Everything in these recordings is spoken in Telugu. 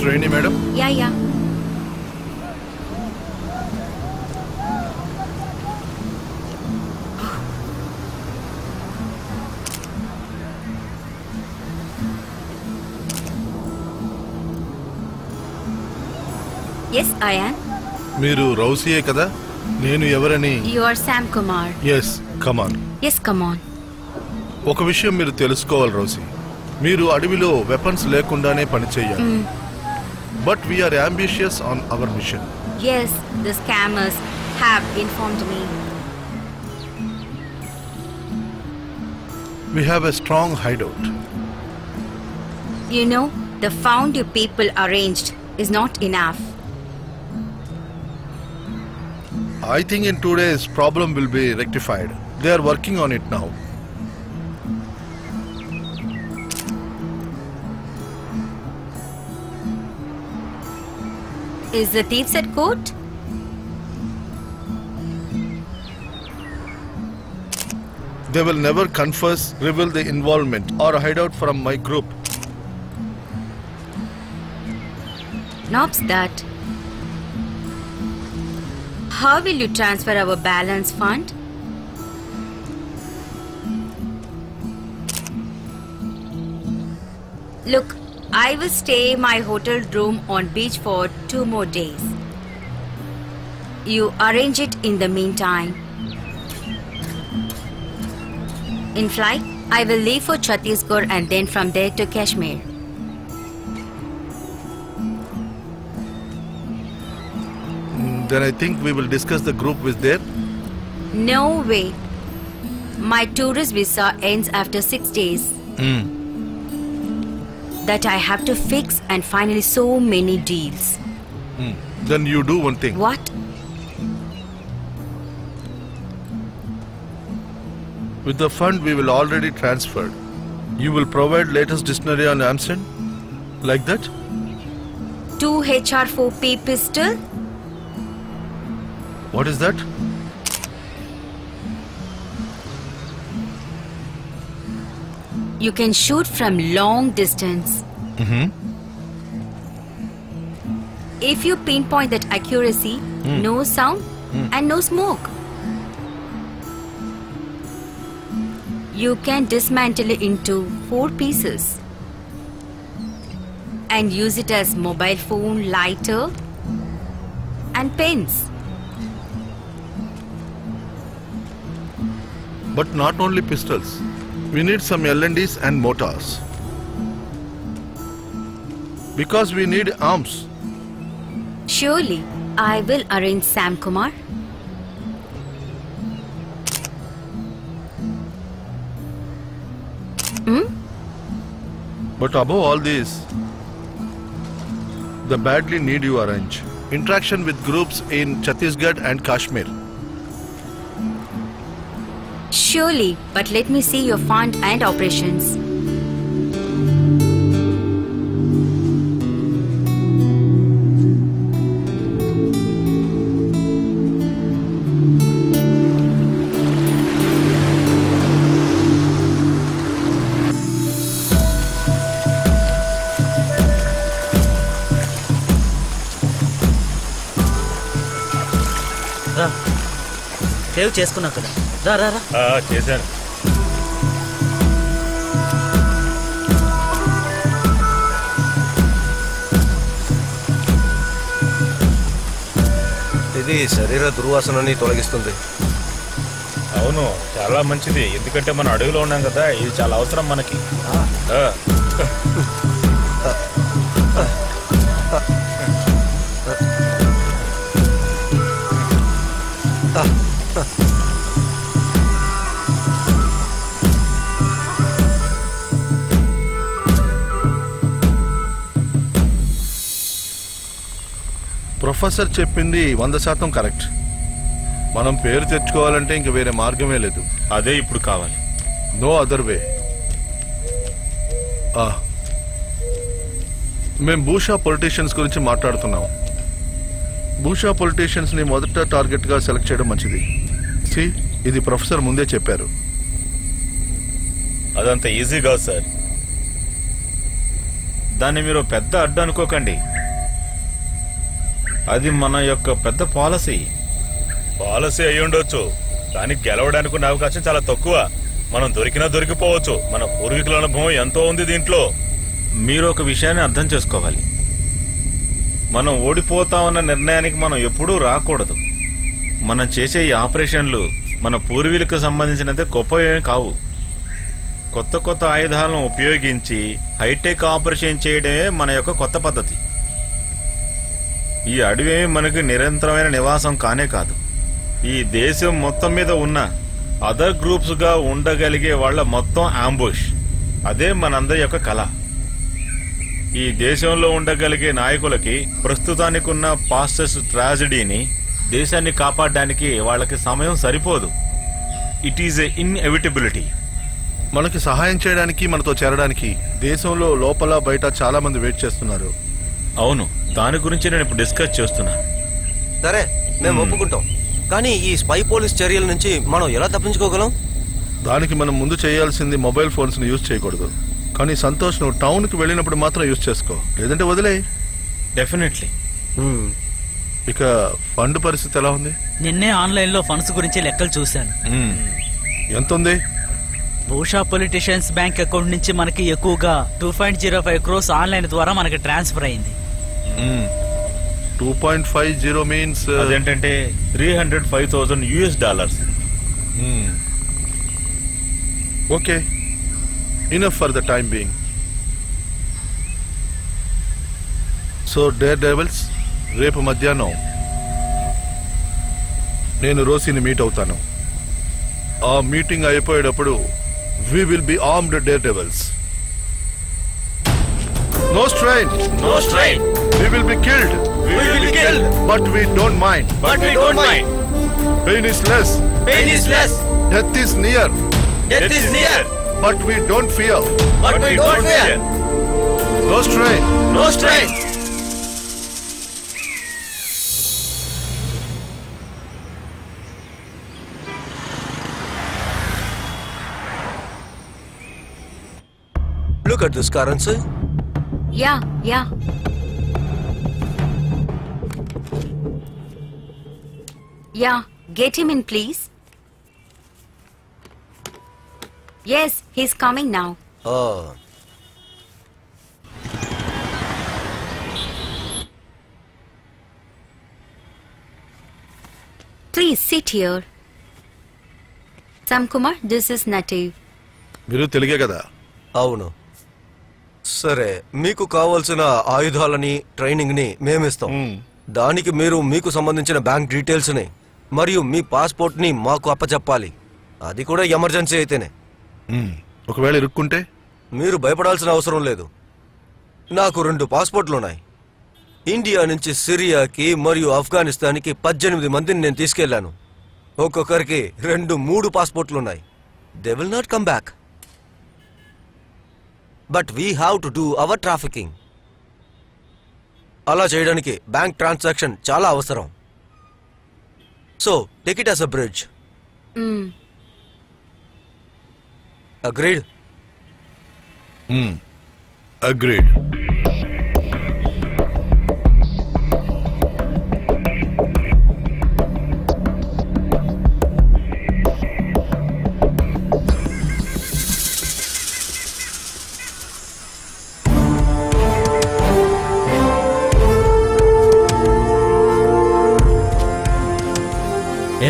Rohini madam? Yeah. Yes, I am. Meeru Rousey kada? Nenu evarani? You are Sam Kumar. Yes, come on. Yes, come on. ఒక విషయం మీరు తెలుసుకోవాలి రోసి. మీరు అడవిలో వెపన్స్ లేకుండానే పని చేయాలి. But we are ambitious on our mission. Yes, the scammers have informed me. We have a strong hideout. You know, the found you people arranged is not enough. I think in 2 days problem will be rectified. They are working on it now. Is the thieves at court? They will never confess, reveal the involvement or hide out from my group. Knobs that. How will you transfer our balance fund? Look, I will stay in my hotel room on beach for 2 more days. You arrange it in the meantime. In flight, I will leave for Chhattisgarh and then from there to Kashmir. Then I think we will discuss the group with there. No way. My tourist visa ends after 6 days. That I have to fix and finally so many deals. Then you do one thing. What? With the fund we will already transferred. You will provide latest dictionary on Amsen? Like that? 2 HR4P pistol? What is that? You can shoot from long distance. If you pinpoint that accuracy, no sound and no smoke. You can dismantle it into 4 pieces and use it as mobile phone, lighter and pens. But not only pistols. We need some L&Ds and mortars. Because we need arms. Surely, I will arrange Sam Kumar. But above all this, the badly need you arrange. Interaction with groups in Chhattisgarh and Kashmir. Surely, but let me see your fund and operations. Save చేసుకున్నావు కదా, రా రా రా. చేశాను. ఇది శరీర దుర్వాసనని తొలగిస్తుంది. అవును, చాలా మంచిది. ఎందుకంటే మనం అడవిలో ఉన్నాం కదా, ఇది చాలా అవసరం మనకి. ప్రొఫెసర్ చెప్పింది 100% కరెక్ట్. మనం పేరు తెచ్చుకోవాలంటే ఇంక వేరే మార్గమే లేదు. అదే ఇప్పుడు కావాలి. No other way. మేము భూషా పొలిటీషియన్స్ గురించి మాట్లాడుతున్నాం. భూషా పొలిటీషియన్స్ ని మొదట టార్గెట్ గా సెలెక్ట్ చేయడం మంచిది. ఇది ప్రొఫెసర్ ముందే చెప్పారు. అదంత ఈజీ కాదు సార్. దాన్ని మీరు పెద్ద అడ్డు అనుకోకండి. అది మన యొక్క పెద్ద పాలసీ. పాలసీ అయి ఉండొచ్చు, కానీ గెలవడానికి ఉన్న అవకాశం చాలా తక్కువ. మనం దొరికినా దొరికిపోవచ్చు. మన పూర్వీకుల అనుభవం ఎంతో ఉంది దీంట్లో. మీరు ఒక విషయాన్ని అర్థం చేసుకోవాలి. మనం ఓడిపోతామన్న నిర్ణయానికి మనం ఎప్పుడూ రాకూడదు. మనం చేసే ఈ ఆపరేషన్లు మన పూర్వీకులకు సంబంధించినంత గొప్పవేమీ కావు. కొత్త కొత్త ఆయుధాలను ఉపయోగించి హైటెక్ ఆపరేషన్ చేయడమే మన యొక్క కొత్త పద్ధతి. ఈ అడవేమి మనకు నిరంతరమైన నివాసం కానే కాదు. ఈ దేశం మొత్తం మీద ఉన్న అదర్ గ్రూప్స్ గా ఉండగలిగే వాళ్ళ మొత్తం అంబుష్. అదే మనందరి యొక్క కళ. ఈ దేశంలో ఉండగలిగే నాయకులకి ప్రస్తుతానికి ఉన్న పాస్టర్స్ ట్రాజడీని, దేశాన్ని కాపాడడానికి వాళ్ళకి సమయం సరిపోదు. It is a inevitability. మనకి సహాయం చేయడానికి, మనతో చేరడానికి దేశంలో లోపల బయట చాలా మంది వెయిట్ చేస్తున్నారు. అవును, దాని గురించి నేను ఇప్పుడు డిస్కస్ చేస్తున్నా. సరే, మేము ఒప్పుకుంటాం. కానీ ఈ స్పై పోలీస్ చర్యల నుంచి మనం ఎలా తప్పించుకోగలం? దానికి మనం ముందు చేయాల్సింది మొబైల్ ఫోన్స్ ని యూజ్ చేయకూడదు. కానీ సంతోష్, నువ్వు టౌన్ కి వెళ్ళినప్పుడు మాత్రం యూజ్ చేసుకో, లేదంటే వదిలే. డెఫినెట్లీ. ఇక ఫండ్ పరిస్థితి ఎలా ఉంది? నిన్నే ఆన్లైన్ లో ఫండ్స్ గురించి లెక్కలు చూశాను. ఎంత ఉంది? భూషా పొలిటీషియన్స్ బ్యాంక్ అకౌంట్ నుంచి మనకి ఎక్కువగా 2.05 crores ఆన్లైన్ ద్వారా మనకి ట్రాన్స్ఫర్ అయింది. 2.50 మీన్స్ అదేంటంటే $305,000. Okay, enough for the time being. So dare devils, రేపు మధ్యాహ్నం నేను రోసీని మీట్ అవుతాను. ఆ మీటింగ్ అయిపోయేటప్పుడు we will be armed daredevils. No strain. No strain. We will be killed. We will be killed. But we don't mind. But we don't mind. Pain is less. Pain is less. Death is near. Death is near. But we don't fear. But we don't fear. No strain. No strain. Look at this currency. Yeah, yeah. Yeah, get him in, please. Yes, he's coming now. Oh. Please sit here. Sam Kumar, this is Native. మీరు తెలుగే కదా? అవును. సరే, మీకు కావాల్సిన ఆయుధాలని, ట్రైనింగ్ ని మేమిస్తాం. దానికి మీరు మీకు సంబంధించిన బ్యాంక్ డీటెయిల్స్ ని మరియు మీ పాస్పోర్ట్ ని మాకు అప్పచెప్పాలి. అది కూడా ఎమర్జెన్సీ అయితేనే. ఒకవేళ ఇరుక్కుంటే? మీరు భయపడాల్సిన అవసరం లేదు. నాకు 2 పాస్పోర్ట్లున్నాయి. ఇండియా నుంచి సిరియాకి మరియు ఆఫ్ఘనిస్తాన్కి 18 మందిని నేను తీసుకెళ్లాను. ఒక్కొక్కరికి 2-3 పాస్పోర్ట్లున్నాయి. They will not come back. But we have to do our trafficking. అలా చేయడానికి బ్యాంక్ ట్రాన్సాక్షన్ చాలా అవసరం. So take it as a bridge. Agreed? Agreed.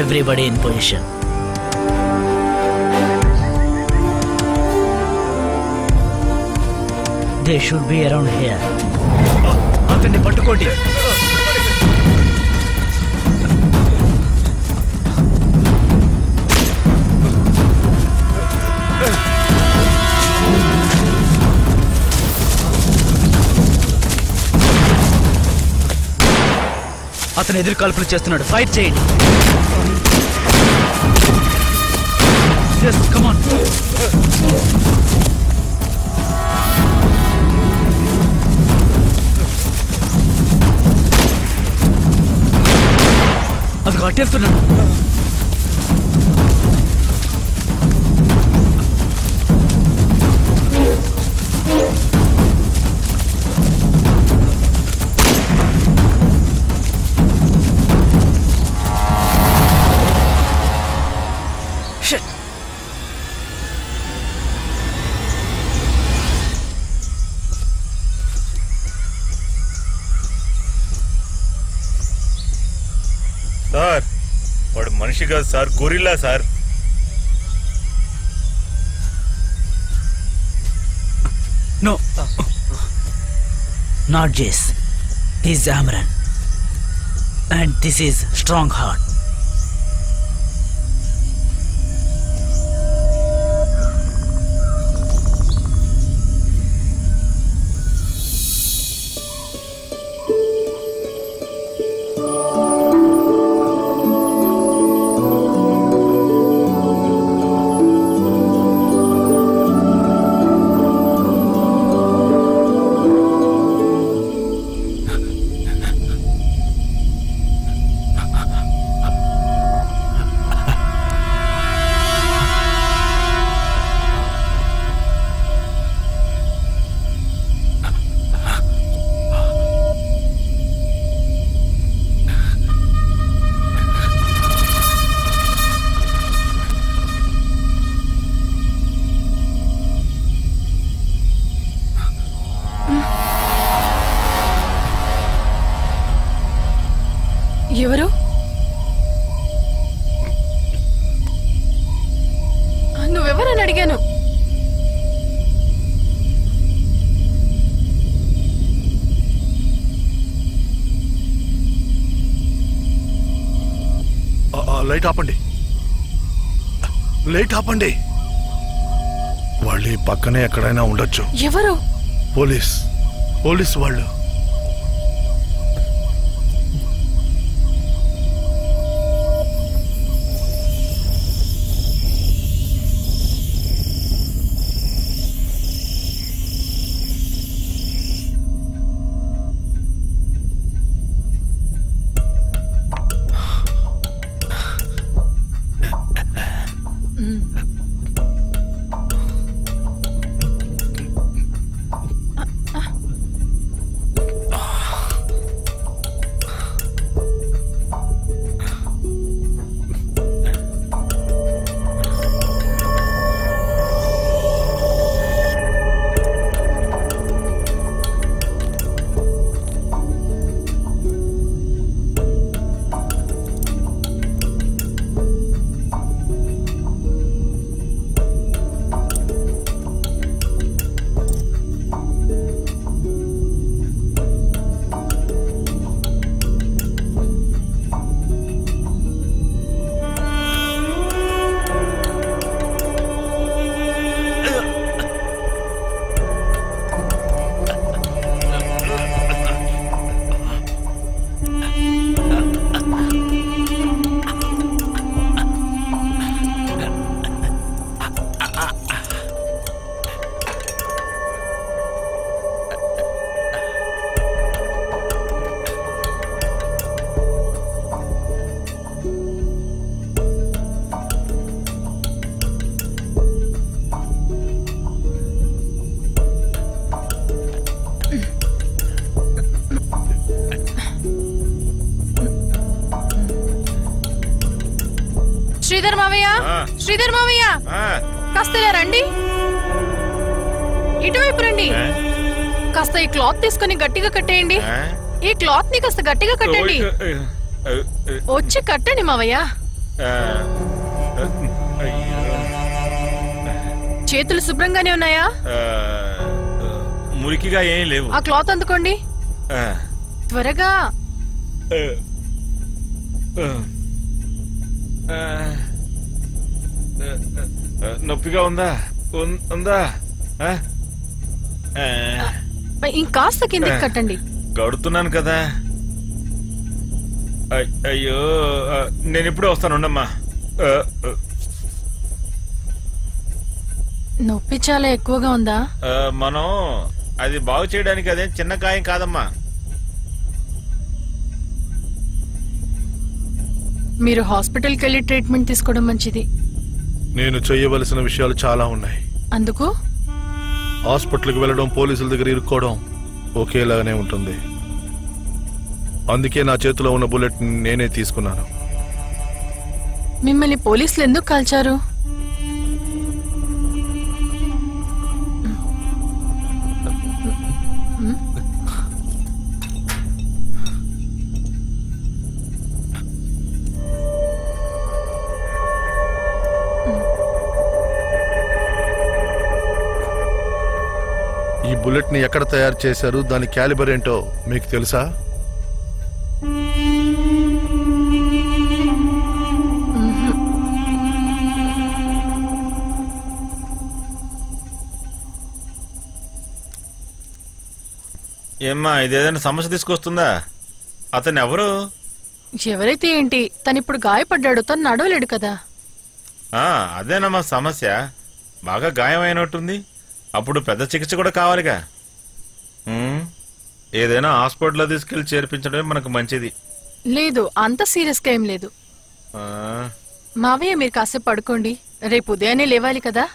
Everybody in position. They should be around here. అతన్ని పట్టుకోండి. అతను ఎదురు కాల్పులు చేస్తున్నాడు. ఫైట్ చేయండి. Yes, come on. అది కట్టేస్తున్నాడు. మనిషి కాదు sir, gorilla sir. No. Not Jace. He's Amran. And this is Strongheart. ఎవరు? నువ్వెవరని అడిగాను. లైట్ ఆపండి, లైట్ ఆపండి. వాళ్ళు ఈ పక్కనే ఎక్కడైనా ఉండొచ్చు. ఎవరు? పోలీస్ వాళ్ళు. శ్రీధర్ మావయ్య, కాస్త ఇలా రండి. ఇటువైపు రండి. కాస్త ఈ క్లాత్ తీసుకుని గట్టిగా కట్టేయండి. ఈ క్లాత్ ని కాస్త గట్టిగా కట్టండి. వచ్చి కట్టండి మావయ్య. చేతులు శుభ్రంగానే ఉన్నాయా? మురికిగా ఏం లేవు. ఆ క్లాత్ అందుకోండి త్వరగా. నొప్పిగా ఉందా? ఇంకాస్త కిందకి కట్టండి. కడుతున్నాను కదా. అయ్యో, నేను ఇప్పుడే వస్తాను, ఉండమ్మా. నొప్పి చాలా ఎక్కువగా ఉందా? మనం అది బాగు చేయడానికి అదేం చిన్న గాయం కాదమ్మా. మీరు హాస్పిటల్కి వెళ్ళి ట్రీట్మెంట్ తీసుకోవడం మంచిది. నేను చేయవలసిన విషయాలు చాలా ఉన్నాయి. అందుకు హాస్పిటల్కి వెళ్ళడం, పోలీసుల దగ్గర ఇరుక్కోవడం ఒకేలాగానే ఉంటుంది. అందుకే నా చేతిలో ఉన్న బుల్లెట్ నేనే తీసుకున్నాను. మిమ్మల్ని పోలీసులు ఎందుకు కాల్చారు? ఈ బుల్లెట్ ని ఎక్కడ తయారు చేశారు, దాని క్యాలిబర్ ఏంటో మీకు తెలుసా? ఏమ్మా ఇదేదైనా సమస్య తీసుకొస్తుందా? అతను ఎవరు? ఎవరైతే ఏంటి, తను ఇప్పుడు గాయపడ్డాడు, తను నడవలేడు కదా. అదేనమ్మా సమస్య. బాగా గాయమైనట్టుంది. అప్పుడు పెద్ద చికిత్స కూడా కావాలిగా. ఏదైనా హాస్పిటల్లో తీసుకెళ్లి చేర్పించడమే మనకు మంచిది. లేదు, అంత సీరియస్ గా ఏం లేదు. మావయ్య మీరు కాసేపు పడుకోండి, రేపు ఉదయాన్నే లేవాలి కదా.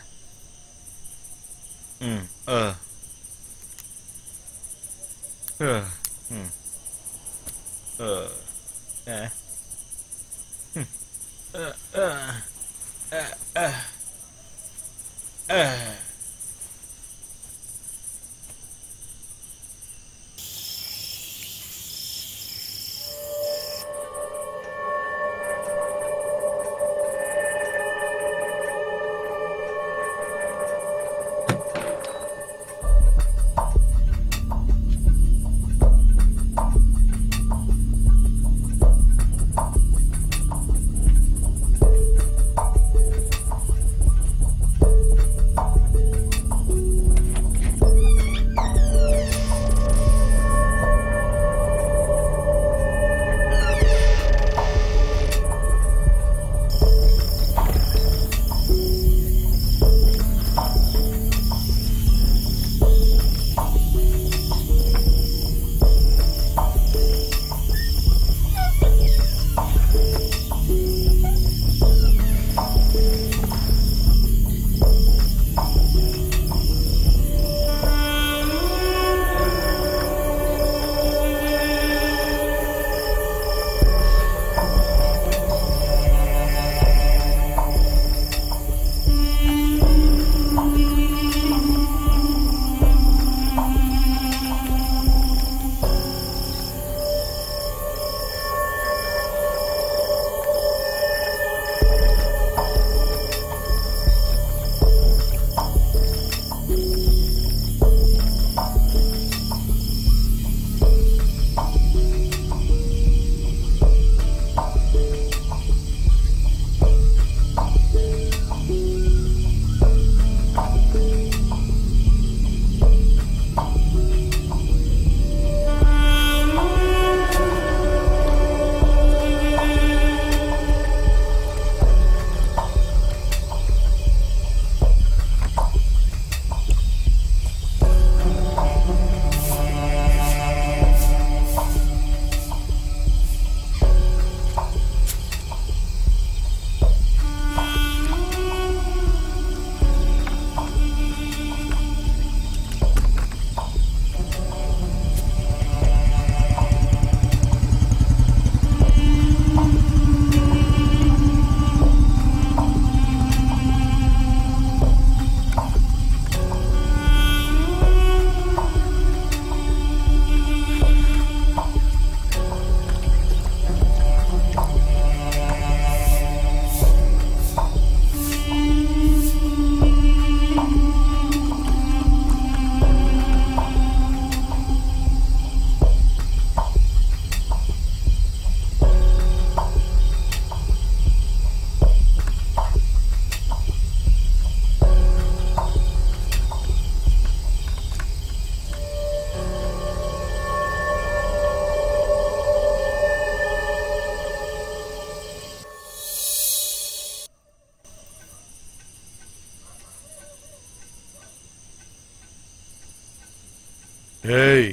ఏయ్,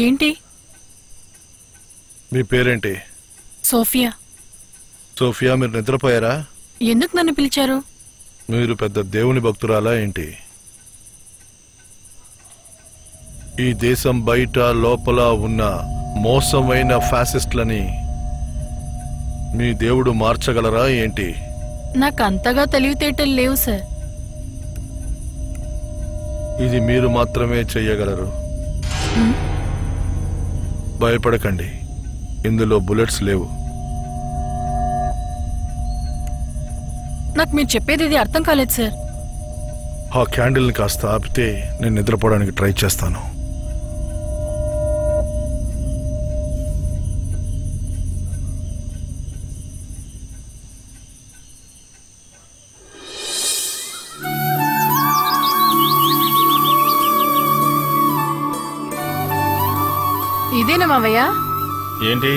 ఏంటి? మీ పేరేంటి? సోఫియా. సోఫియా, మీరు నిద్రపోయారా? ఎందుకు నన్ను పిలిచారు? మీరు పెద్ద దేవుని భక్తురాలా ఏంటి? ఈ దేశం బయట లోపల ఉన్న మోసమైన ఫ్యాసిస్ట్లని మీ దేవుడు మార్చగలరా ఏంటి? నాకు అంతగా తెలివితేటలు లేవు సార్. ఇది మీరు మాత్రమే చెయ్యగలరు. భయపడకండి, ఇందులో బుల్లెట్స్ లేవు. నాకు మీరు చెప్పేది ఇది అర్థం కాలేదు సార్. ఆ క్యాండిల్ని కాస్త ఆపితే నేను నిద్రపోవడానికి ట్రై చేస్తాను. ఇదేనా మావయ్య? ఏంటి?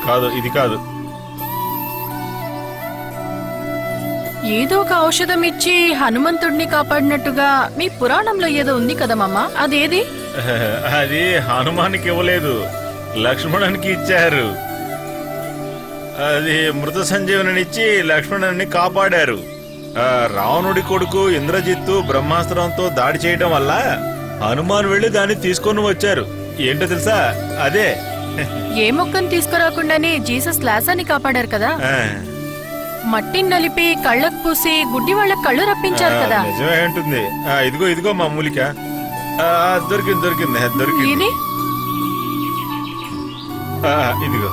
కాదు, ఇది కాదు. ఏదో ఒక ఔషధం ఇచ్చి హనుమంతుడిని కాపాడినట్టుగా మీ పురాణంలో ఏదో ఉంది కదా మామ, అదేది? అది హనుమానికి ఇవ్వలేదు, లక్ష్మణునికి ఇచ్చారు. అది మృత సంజీవనిచ్చి లక్ష్మణుని కాపాడారు. రావణుడి కొడుకు ఇంద్రజిత్తు బ్రహ్మాస్త్రంతో దాడి చేయడం వల్ల హనుమాన్ వెళ్లి దాన్ని తీసుకొని వచ్చారు. ఏంటో తెలుసా? అదే. ఏ మొక్కను తీసుకురాకుండానే జీసస్ లాసాన్ని కాపాడారు కదా. మట్టిని నలిపి కళ్ళకు పూసి గుడ్డి వాళ్ళకి కళ్ళు రప్పించారు కదా. నిజమే ఉంటుంది. ఇదిగో ఇదిగో మా మూలిక. దొరికింది దొరికింది దొరికింది. ఇదిగో.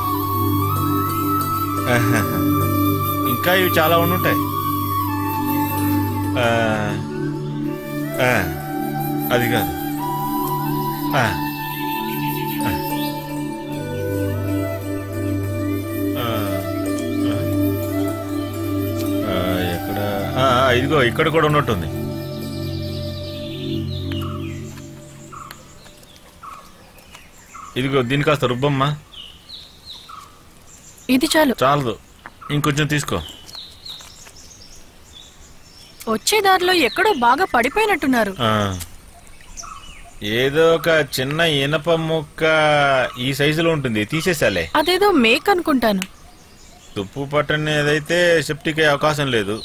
ఇంకా ఇవి చాలా ఉండుంటాయి. అది కాదు. ఎక్కడ? ఇదిగో ఇక్కడ కూడా ఉన్నట్టుంది. ఇదిగో దీని కాస్త రుబ్బమ్మా. ఇది చాలు. చాలదు, ఇంకొంచెం తీసుకో. వచ్చే దారిలో ఎక్కడో బాగా పడిపోయినట్టున్నారు. ఏదో ఒక చిన్న ఇనప ముక్క ఈ సైజులో ఉంటుంది, తీసేసాలే. అదేదో మేక్ అనుకుంటాను. తుప్పు పట్టని ఏదైతే సెప్టిక్ అయ్యే అవకాశం లేదు.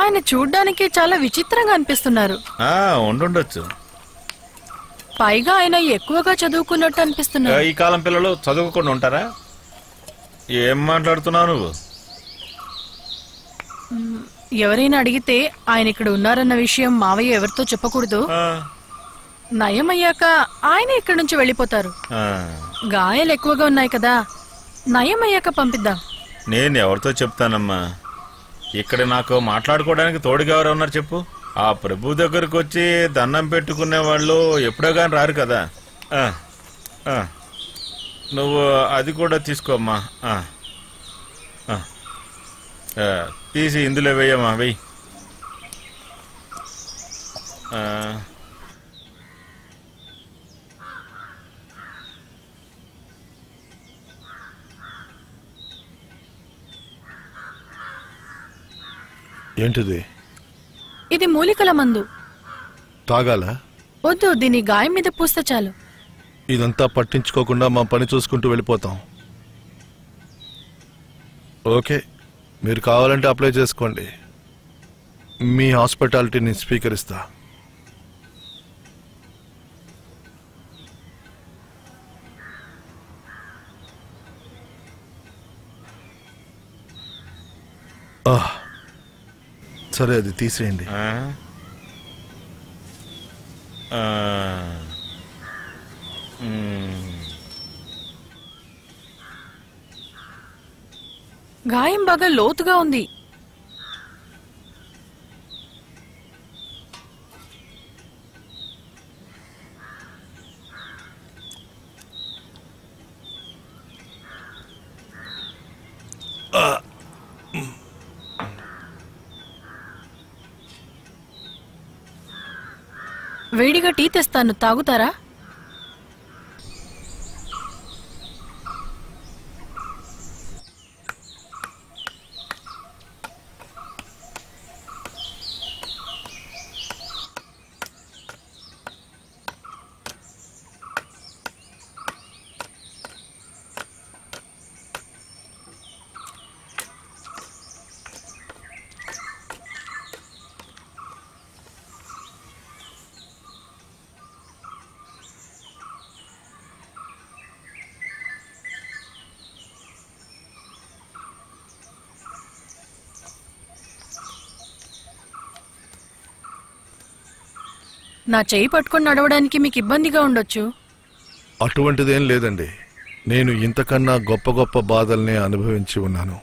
ఆయన చూడ్డానికి చాలా విచిత్రంగా అనిపిస్తున్నారు. ఉండుండొచ్చు. పైగా ఆయన ఎక్కువగా చదువుకున్నట్టు అనిపిస్తున్నారు. ఈ కాలం పిల్లలు చదువుకుండా ఉంటారా? ఏం మాట్లాడుతున్నావు నువ్వు? ఎవరైనా అడిగితే ఆయన ఇక్కడ ఉన్నారన్న విషయం మావయ్య ఎవరితో చెప్పకూడదు. నయమయ్యాక ఆయన ఇక్కడి నుంచి వెళ్ళిపోతారు. గాయాలు ఎక్కువగా ఉన్నాయి కదా, నయమయ్యాక పంపిద్దాం. నేను ఎవరితో చెప్తానమ్మా? ఇక్కడ నాకు మాట్లాడుకోవడానికి తోడుగా ఎవరు ఉన్నారు చెప్పు? ఆ ప్రభు దగ్గరకు వచ్చి దండం పెట్టుకునే వాళ్ళు ఎప్పుడో గాని రారు కదా. నువ్వు అది కూడా తీసుకోమ్మా. తీసి ఇందులో వేయమ్మా, వెయ్యి. ఏంటిది? ఇది మూలికల మందు. తాగాల? వద్దు, దీని గాయం మీద పూస్తే చాలు. ఇదంతా పట్టించుకోకుండా మా పని చూసుకుంటూ వెళ్ళిపోతాం. ఓకే, మీరు కావాలంటే అప్లై చేసుకోండి. మీ హాస్పిటాలిటీని స్వీకరిస్తా. సరే, అది తీసేయండి. గాయం బాగా లోతుగా ఉంది. వేడిగా టీ తెస్తాను, తాగుతారా? నా చెయ్యి పట్టుకొని నడవడానికి మీకు ఇబ్బందిగా ఉండొచ్చు. అటువంటిదేం లేదండి. నేను ఇంతకన్నా గొప్ప గొప్ప బాధల్ని అనుభవించి ఉన్నాను.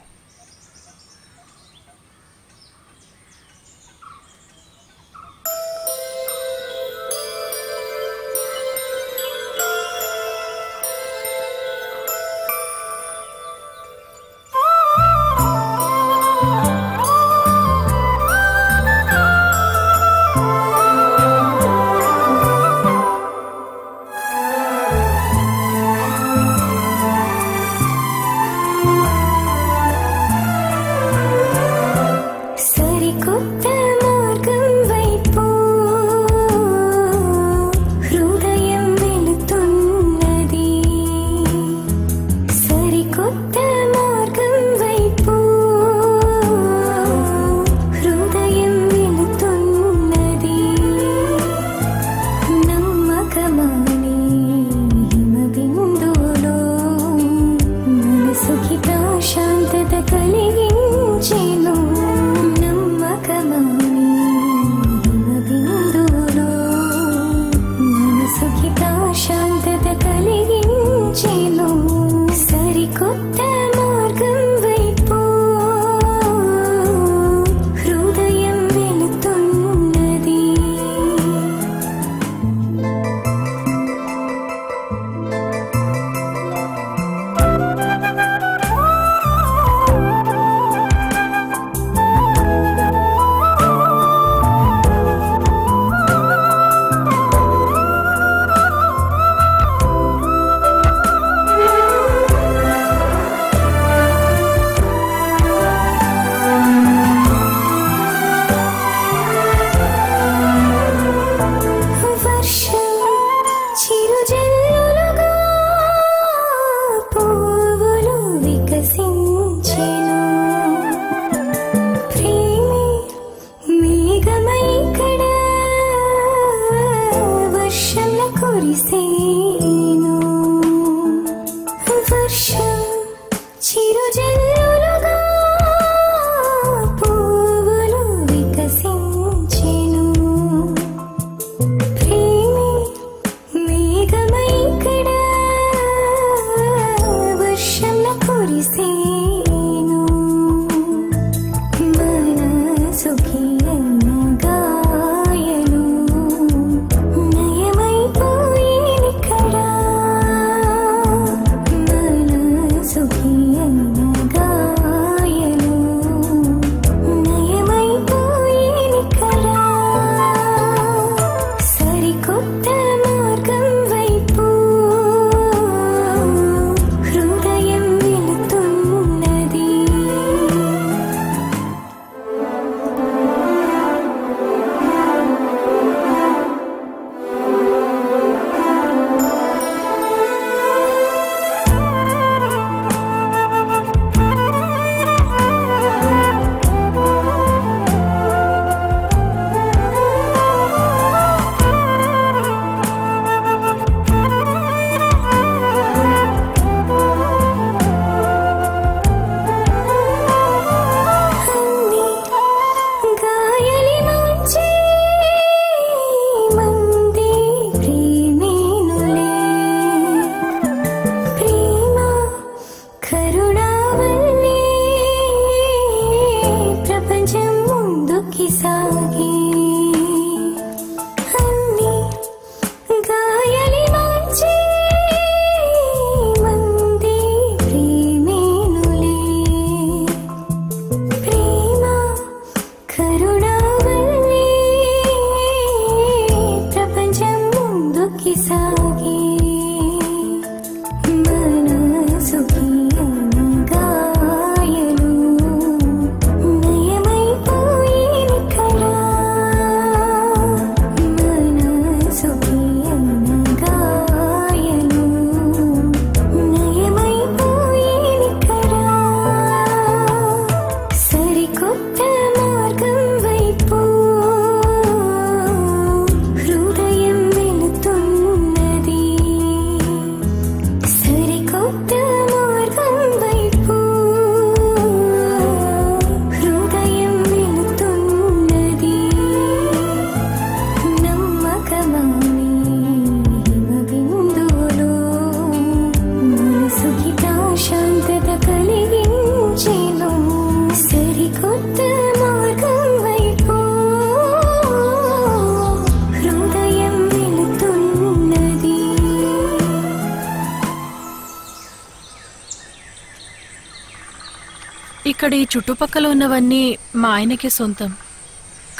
ఇక్కడ ఈ చుట్టుపక్కల ఉన్నవన్నీ మా ఆయనకే సొంతం.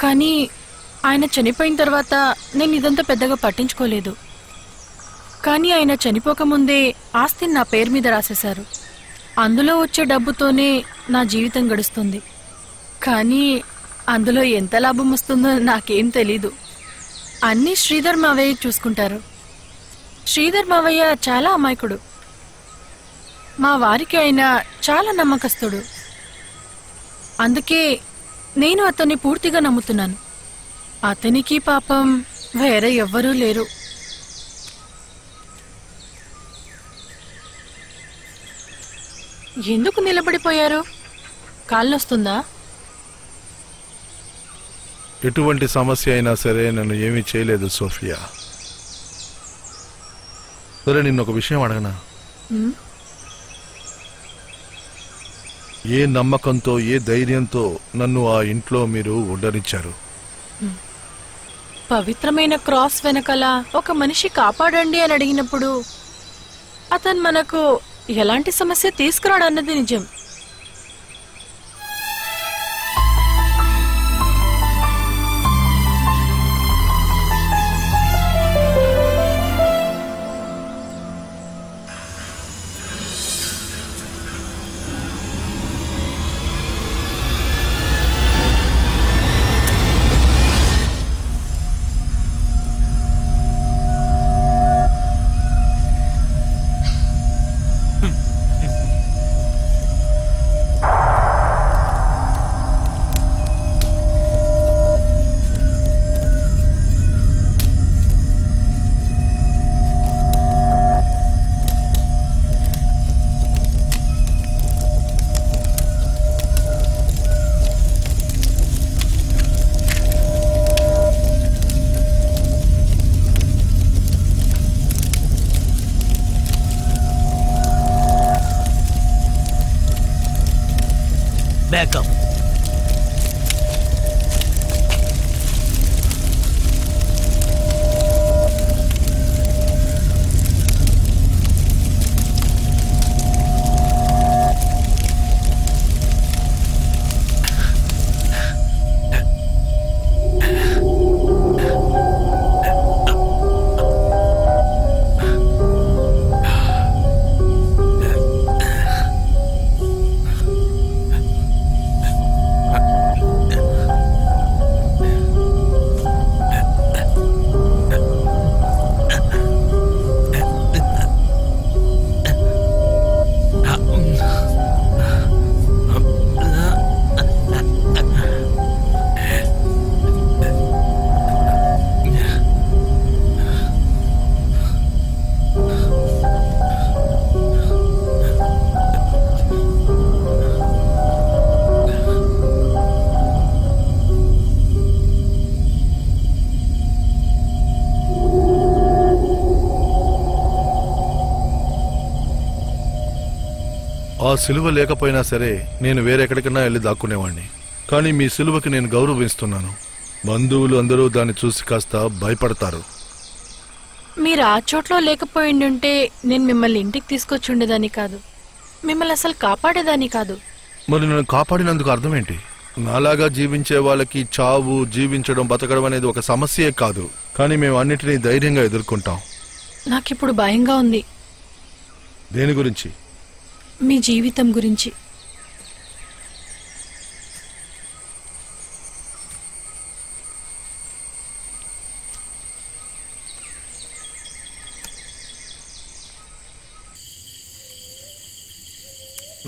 కానీ ఆయన చనిపోయిన తర్వాత నేను ఇదంతా పెద్దగా పట్టించుకోలేదు. కానీ ఆయన చనిపోకముందే ఆస్తిని నా పేరు మీద రాసేశారు. అందులో వచ్చే డబ్బుతోనే నా జీవితం గడుస్తుంది. కానీ అందులో ఎంత లాభం వస్తుందో నాకేం తెలీదు. అన్నీ శ్రీధర్ మావయ్య చూసుకుంటారు. శ్రీధర్ మావయ్య చాలా అమాయకుడు. మా వారికి ఆయన చాలా నమ్మకస్తుడు. అందుకే నేను అతన్ని పూర్తిగా నమ్ముతున్నాను. అతనికి పాపం వేరే ఎవ్వరూ లేరు. ఎందుకు నిలబడిపోయారు? కాళ్ళొస్తుందా? ఎటువంటి సమస్య అయినా సరే నన్ను ఏమీ చేయలేదు సోఫియా. సరే, నిన్న ఒక విషయం అడగనా? ఏ నమ్మకంతో, ఏ ధైర్యంతో నన్ను ఆ ఇంట్లో మీరు ఉండనిచ్చారు? పవిత్రమైన క్రాస్ వెనకాల ఒక మనిషి కాపాడండి అని అడిగినప్పుడు అతను మనకు ఎలాంటి సమస్య తీసుకురాడన్నది నిజం. బ్యాకప్. ఆ సిలువ లేకపోయినా సరే నేను వేరెక్కడికన్నా వెళ్ళి దాక్కునేవాణ్ణి. కానీ మీ సిలువకి నేను గౌరవిస్తున్నాను. బంధువులు అందరూ దాన్ని చూసి కాస్త భయపడతారు. మీరు ఆ చోట్లో లేకపోయిండుంటే నేను మిమ్మల్ని ఇంటికి తీసుకొచ్చి ఉండేదాన్ని కాదు. మిమ్మల్ని అసలు కాపాడేదాన్ని కాదు. మరి నన్ను కాపాడినందుకు అర్థం ఏంటి? నాలాగా జీవించే వాళ్ళకి చావు, జీవించడం, బతకడం అనేది ఒక సమస్యే కాదు. కానీ మేము అన్నిటినీ ధైర్యంగా ఎదుర్కొంటాం. నాకిప్పుడు భయంగా ఉంది. దేని గురించి? మీ జీవితం గురించి.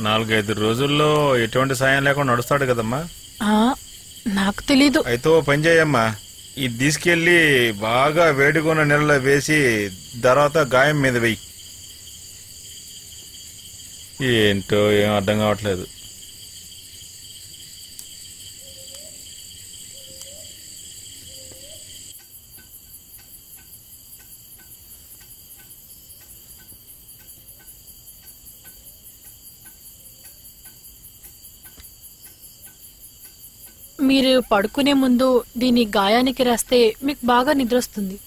నాలుగైదు రోజుల్లో ఎటువంటి సాయం లేకుండా నడుస్తాడు కదమ్మా. నాకు తెలీదు. అయితే ఓ పని చేయమ్మా, ఇది తీసుకెళ్లి బాగా వేడిగొన్న నీళ్ళలో వేసి తర్వాత గాయం మీద వెయ్యి. ఏంటో ఏం అర్థం కావట్లేదు. మీరు పడుకునే ముందు దీని గాయానికి రాస్తే మీకు బాగా నిద్ర వస్తుంది.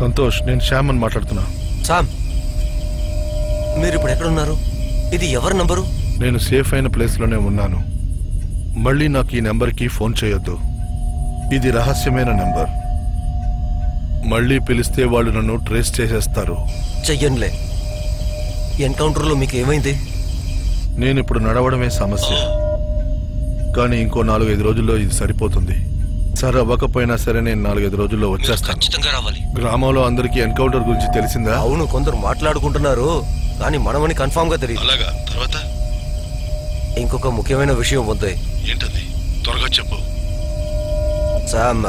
సంతోష్, నేను శ్యామ్ అని మాట్లాడుతున్నా. సామ్, మీరు ఇప్పుడు ఎక్కడున్నారు? ఇది ఎవరి నంబరు? నేను సేఫ్ అయిన ప్లేస్లోనే ఉన్నాను. మళ్ళీ నాకు ఈ నెంబర్కి ఫోన్ చేయొద్దు. ఇది రహస్యమైన నెంబర్. మళ్ళీ పిలిస్తే వాళ్ళు నన్ను ట్రేస్ చేసేస్తారు. చెయ్యనులే. ఎన్కౌంటర్లో మీకు ఏమైంది? నేను ఇప్పుడు నడవడమే సమస్య, కానీ ఇంకో 4-5 రోజుల్లో ఇది సరిపోతుంది. సరే అవ్వకపోయినా సరే నేను 4-5 రోజుల్లో వచ్చేస్తాను. ఖచ్చితంగా రావాలి. గ్రామంలో అందరికీ ఎన్కౌంటర్ గురించి తెలిసిందా? అవును, కొందరు మాట్లాడుకుంటున్నారు, కానీ మనమని కన్ఫామ్ గా తెలియదు. అలాగా? తర్వాత ఇంకొక ముఖ్యమైన విషయం ఉంది. ఏంటది? త్వరగా చెప్పు. సామ్,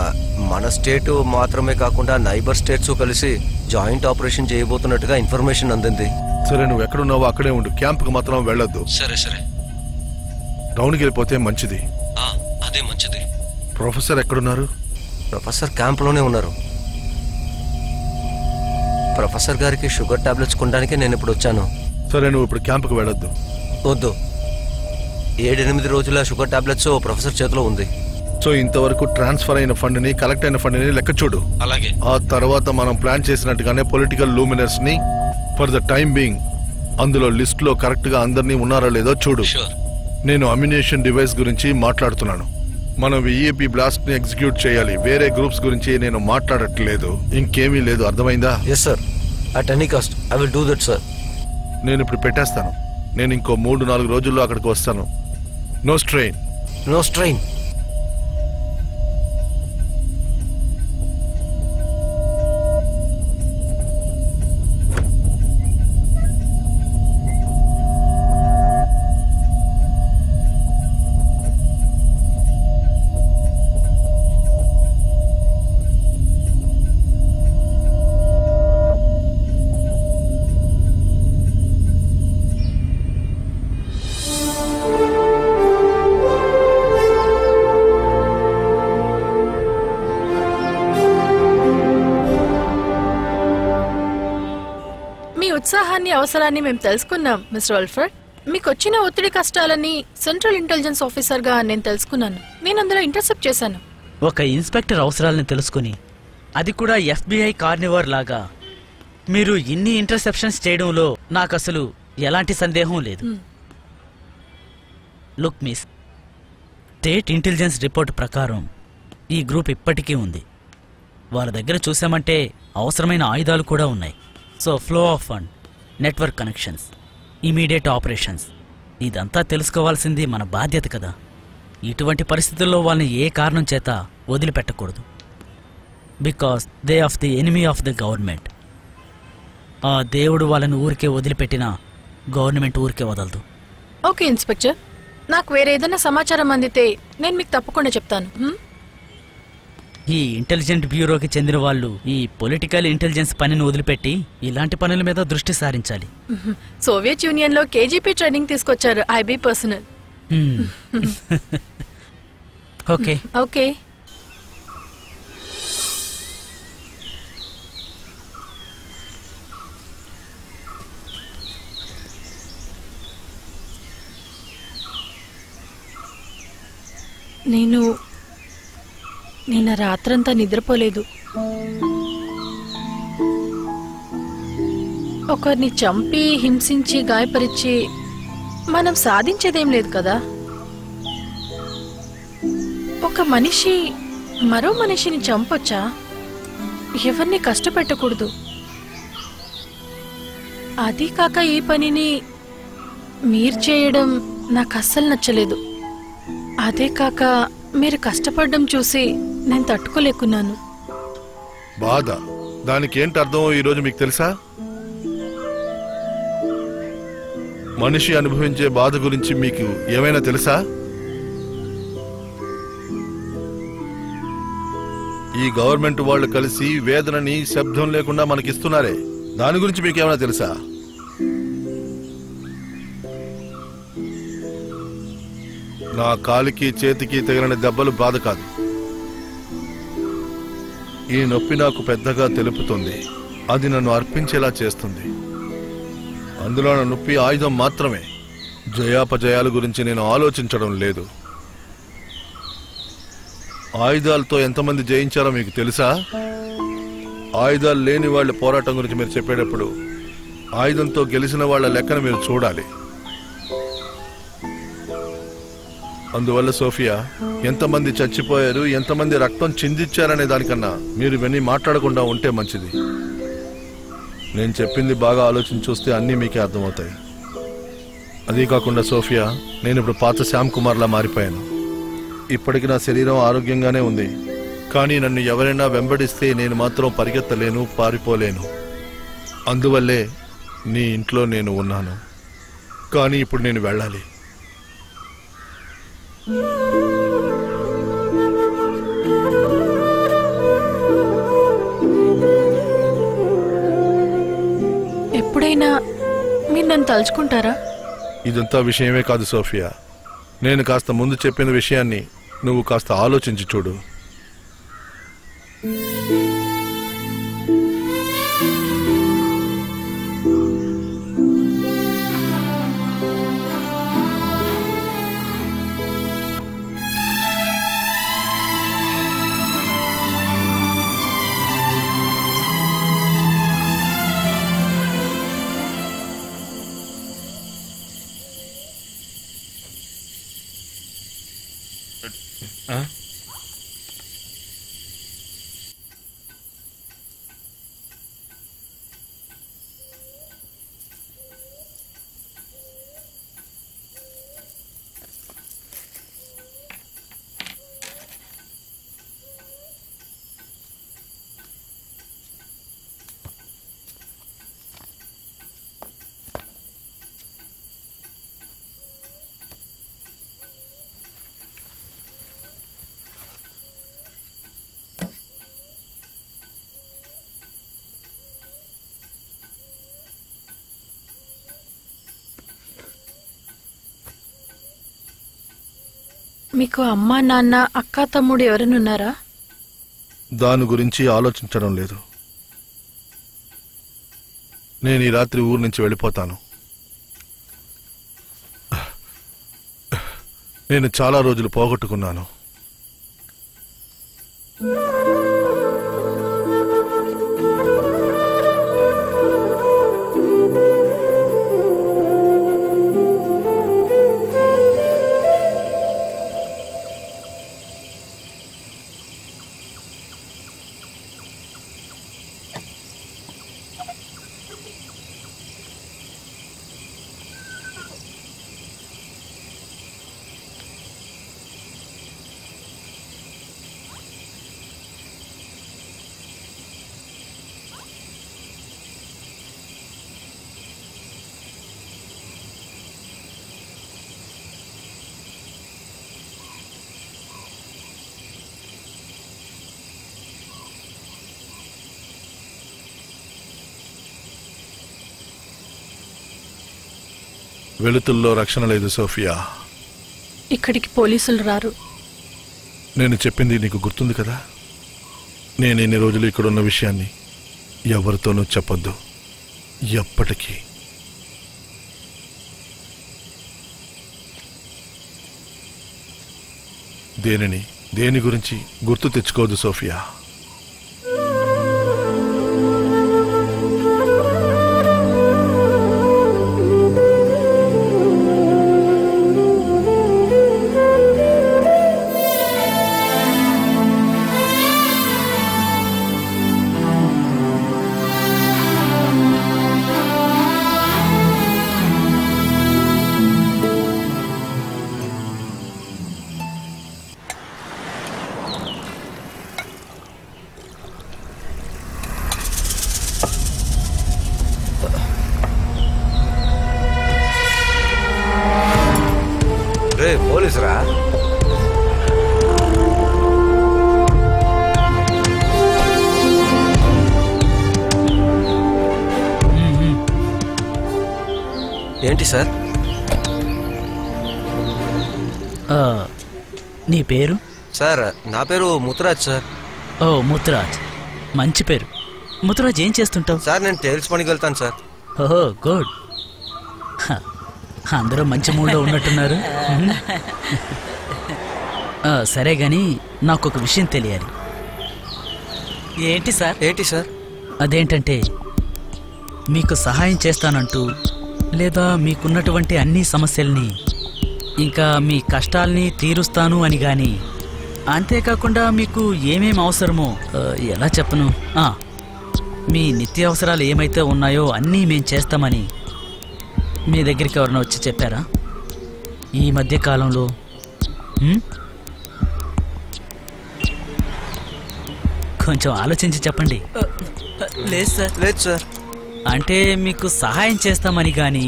మన స్టేట్ మాత్రమే కాకుండా నైబర్ స్టేట్స్ కలిసి జాయింట్ ఆపరేషన్ చేయబోతున్నట్టుగా ఇన్ఫర్మేషన్ అందింది. సరే, నువ్వు ఎక్కడున్నావో అక్కడే ఉండు. క్యాంప్కి మాత్రం వెళ్ళొద్దు. సరే సరే. టౌన్కి వెళ్ళిపోతే మంచిది. అదే మంచిది. ప్రొఫెసర్ ఎక్కడున్నారు? ప్రొఫెసర్ క్యాంప్లోనే ఉన్నారు. ప్రొఫెసర్ గారికి షుగర్ టాబ్లెట్స్ కొనడానికి నేను ఇప్పుడు వచ్చాను. సరే, నువ్వు ఇప్పుడు క్యాంప్కి వెళ్ళొద్దు. వద్దు. 7-8 రోజుల షుగర్ టాబ్లెట్స్ ప్రొఫెసర్ చేతిలో ఉంది. సో ఇంతవరకు ట్రాన్స్ఫర్ అయిన ఫండ్ ని, కలెక్ట్ అయిన ఫండ్ ని లెక్క చూడు. అలాగే. ఆ తర్వాత మనం ప్లాన్ చేసినట్టుగానే పొలిటికల్ లూమినర్స్ ని ఫర్ ద టైం బీయింగ్ అందులో లిస్ట్ లో కరెక్ట్ గా అందరినీ ఉన్నారో లేదో చూడు. నేను అమ్యునేషన్ డివైస్ గురించి మాట్లాడుతున్నాను. మనం ఈఏపీ బ్లాస్ట్ ని ఎగ్జిక్యూట్ చేయాలి. వేరే గ్రూప్స్ గురించి నేను మాట్లాడట్లేదు. ఇంకేమీ లేదు, అర్థమైందా? Yes sir. At any cost I will do that sir. నేను ఇప్పుడు పెట్టేస్తాను. నేను ఇంకో 3-4 రోజుల్లో అక్కడికి వస్తాను. No strain. No strain. ఉత్సాహాన్ని, అవసరాన్ని మేము తెలుసుకున్నాం మిస్టర్ ఆల్ఫ్రెడ్. మీకు వచ్చిన ఒత్తిడి కష్టాలని సెంట్రల్ ఇంటెలిజెన్స్ ఆఫీసర్ గా నేను తెలుసుకున్నాను. నేను అందులో ఇంటర్సెప్ట్ చేశాను. ఒక ఇన్స్పెక్టర్ అవసరాలను తెలుసుకుని, అది కూడా FBI కార్నివర్ లాగా, మీరు ఇన్ని ఇంటర్సెప్షన్స్ చేయడంలో నాకు అసలు ఎలాంటి సందేహం లేదు. Look miss, state intelligence report ప్రకారం ఈ గ్రూప్ ఇప్పటికీ ఉంది. వాళ్ళ దగ్గర చూసామంటే అవసరమైన ఆయుధాలు కూడా ఉన్నాయి. So flow of fund, network connections, immediate operations, ఇదంతా తెలుసుకోవాల్సింది మన బాధ్యత కదా. ఇటువంటి పరిస్థితుల్లో వాళ్ళని ఏ కారణం చేత వదిలిపెట్టకూడదు. Because they of the enemy of the government. ఆ దేవుడు వాళ్ళని ఊరికే వదిలిపెట్టినా గవర్నమెంట్ ఊరికే వదలదు. ఓకే ఇన్స్పెక్టర్, నాకు వేరే ఏదైనా సమాచారం అందితే నేను మీకు తప్పకుండా చెప్తాను. ఈ ఇంటెలిజెంట్ బ్యూరోకి చెందిన వాళ్ళు ఈ పొలిటికల్ ఇంటెలిజెన్స్ పనిని వదిలిపెట్టి ఇలాంటి పనుల మీద దృష్టి సారించాలి. సోవియట్ యూనియన్ లో కేజీపీ ట్రైనింగ్ తీసుకొచ్చారు ఐబీ పర్సనల్. Okay okay. నేను నిన్న రాత్రంతా నిద్రపోలేదు. ఒకరిని చంపి హింసించి గాయపరిచి మనం సాధించేదేం లేదు కదా. ఒక మనిషి మరో మనిషిని చంపొచ్చా? ఎవరిని కష్టపెట్టకూడదు. అది కాక ఈ పనిని మీరు చేయడం నాకు అస్సలు నచ్చలేదు. అదే కాక మీరు కష్టపడడం చూసి నేను తట్టుకోలేకున్నాను. బాధ, దానికి ఏంటి అర్థం ఈరోజు మీకు తెలుసా? మనిషి అనుభవించే బాధ గురించి మీకు ఏమైనా తెలుసా? ఈ గవర్నమెంట్ వాళ్ళు కలిసి వేదనని శబ్దం లేకుండా మనకిస్తున్నారే, దాని గురించి మీకు ఏమైనా తెలుసా? నా కాలికి చేతికి తగిలిన దెబ్బలు బాధ కాదు. ఈ నొప్పి నాకు పెద్దగా తెలుపుతుంది. అది నన్ను అర్పించేలా చేస్తుంది. అందులో నా నొప్పి ఆయుధం మాత్రమే. జయాపజయాల గురించి నేను ఆలోచించడం లేదు. ఆయుధాలతో ఎంతమంది జయించారో మీకు తెలుసా? ఆయుధాలు లేని వాళ్ళ పోరాటం గురించి మీరు చెప్పేటప్పుడు ఆయుధంతో గెలిచిన వాళ్ళ లెక్కను మీరు చూడాలి. అందువల్ల సోఫియా, ఎంతమంది చచ్చిపోయారు, ఎంతమంది రక్తం చిందించారనే దానికన్నా మీరు ఇవన్నీ మాట్లాడకుండా ఉంటే మంచిది. నేను చెప్పింది బాగా ఆలోచించి చూస్తే అన్నీ మీకే అర్థమవుతాయి. అదీ కాకుండా సోఫియా, నేను ఇప్పుడు పాత శ్యామ్ కుమార్లా మారిపోయాను. ఇప్పటికి నా శరీరం ఆరోగ్యంగానే ఉంది. కానీ నన్ను ఎవరైనా వెంబడిస్తే నేను మాత్రం పరిగెత్తలేను, పారిపోలేను. అందువల్లే నీ ఇంట్లో నేను ఉన్నాను. కానీ ఇప్పుడు నేను వెళ్ళాలి. ఎప్పుడైనా మీరు నన్ను తలుచుకుంటారా? ఇదంతా విషయమే కాదు సోఫియా. నేను కాస్త ముందు చెప్పిన విషయాన్ని నువ్వు కాస్త ఆలోచించి చూడు. మీకు అమ్మా, నాన్న, అక్క, తమ్ముడు ఎవరైనా దాని గురించి ఆలోచించడం లేదు. నేను ఈ రాత్రి ఊరు నుంచి వెళ్ళిపోతాను. నేను చాలా రోజులు పోగొట్టుకున్నాను. వెలుతుల్లో రక్షణ లేదు సోఫియా. ఇక్కడికి పోలీసులు రారు. నేను చెప్పింది నీకు గుర్తుంది కదా? నేను ఇన్ని రోజులు ఇక్కడున్న విషయాన్ని ఎవరితోనూ చెప్పొద్దు, ఎప్పటికీ. దేని గురించి గుర్తు తెచ్చుకోవద్దు సోఫియా. రే పోలీసురా, ఏంటి సార్? నీ పేరు? సార్ నా పేరు ముతురాజ్ సార్. ఓ ముతురాజ్, మంచి పేరు. ముతురాజ్ ఏం చేస్తుంటావు? సార్ నేను టైల్స్ పనికి వెళ్తాను సార్. ఓహో గుడ్. అందరూ మంచి మూడ్లో ఉన్నట్టున్నారు. సరే గాని నాకు ఒక విషయం తెలియాలి. ఏంటి సార్? ఏంటి సార్? అదేంటంటే మీకు సహాయం చేస్తానంటూ, లేదా మీకున్నటువంటి అన్ని సమస్యల్ని ఇంకా మీ కష్టాల్ని తీరుస్తాను అని గాని, అంతేకాకుండా మీకు ఏమేం అవసరమో ఎలా చెప్పను, మీ నిత్యావసరాలు ఏమైతే ఉన్నాయో అన్నీ మేం చేస్తామని మీ దగ్గరికి ఎవరైనా వచ్చి చెప్పారా ఈ మధ్య కాలంలో? కొంచెం ఆలోచించి చెప్పండి. లేదు సార్. లేదు సార్. అంటే మీకు సహాయం చేస్తామని గాని,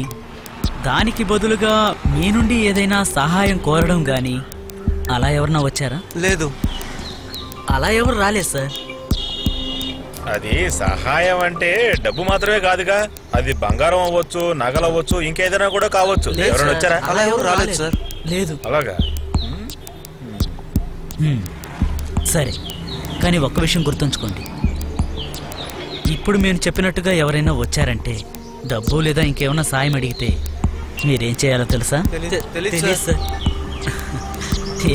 దానికి బదులుగా మీ నుండి ఏదైనా సహాయం కోరడం గాని అలా ఎవరన్నా వచ్చారా? లేదు. అలా ఎవరు రాలేదు సార్. అది సహాయం అంటే డబ్బు మాత్రమే కాదుగా, అది బంగారం అవ్వచ్చు, నగలు అవ్వచ్చు, ఇంకేదైనా కూడా కావచ్చు. ఎవరైనా వచ్చారా? అలా ఎవరు రాలేదు సార్. లేదు. అలాగా? సరే, కానీ ఒక్క విషయం గుర్తుంచుకోండి. ఇప్పుడు మేము చెప్పినట్టుగా ఎవరైనా వచ్చారంటే, డబ్బు లేదా ఇంకేమైనా సాయం అడిగితే మీరేం చేయాలో తెలుసా? తెలియదు సార్.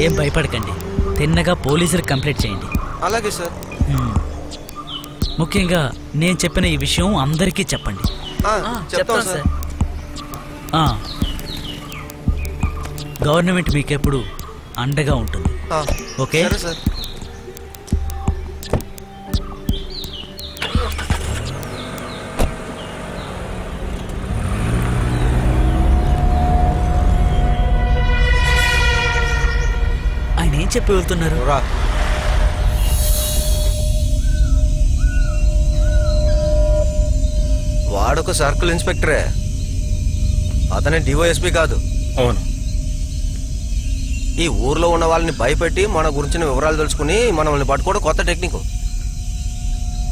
ఏం భయపడకండి, తిన్నగా పోలీసులకు కంప్లైంట్ చేయండి. అలాగే సార్. ముఖ్యంగా నేను చెప్పిన ఈ విషయం అందరికీ చెప్పండి. చెప్తాం సార్. గవర్నమెంట్ మీకెప్పుడు అండగా ఉంటుంది. Okay sir. ఆయన ఏం చెప్పి వెళ్తున్నారు? వాడొక సర్కిల్ ఇన్స్పెక్టరే, అతనే డివైఎస్పీ కాదు. అవును. ఈ ఊర్లో ఉన్న వాళ్ళని భయపెట్టి మన గురించిన వివరాలు తెలుసుకుని మనల్ని పట్టుకోవడం కొత్త టెక్నిక్.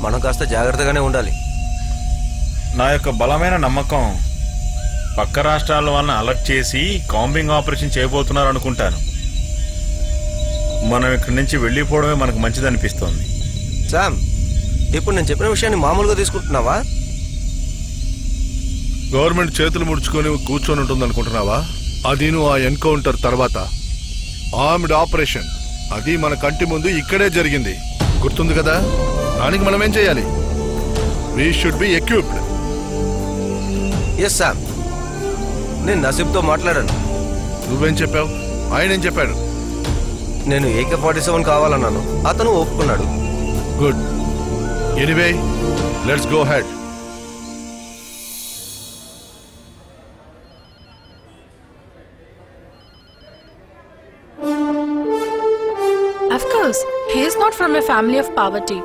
మనం కాస్త జాగ్రత్తగానే ఉండాలి. నా యొక్క బలమైన నమ్మకం, పక్క రాష్ట్రాల వాళ్ళని అలర్ట్ చేసి కాంబింగ్ ఆపరేషన్ చేయబోతున్నారు అనుకుంటాను. మనం ఇక్కడి నుంచి వెళ్ళిపోవడమే మనకు మంచిది అనిపిస్తోంది. శామ్, ఇప్పుడు నేను చెప్పిన విషయాన్ని మామూలుగా తీసుకుంటున్నావా? గవర్నమెంట్ చేతులు ముడుచుకొని కూర్చొని ఉంటుంది అనుకుంటున్నావా? అది నువ్వు ఆ ఎన్కౌంటర్ తర్వాత ఆర్మ్డ్ ఆపరేషన్, అది మన కంటి ముందు ఇక్కడే జరిగింది, గుర్తుంది కదా? దానికి మనం ఏం చేయాలి? We should be equipped. Yes Sam, నేను నసీబ్తో మాట్లాడాను. నువ్వేం చెప్పావు? ఆయన ఏం చెప్పాడు? నేను AK-47 కావాలన్నాను, అతను ఒప్పుకున్నాడు. Good. Anyway, let's go head. Of course, he is not from a family of poverty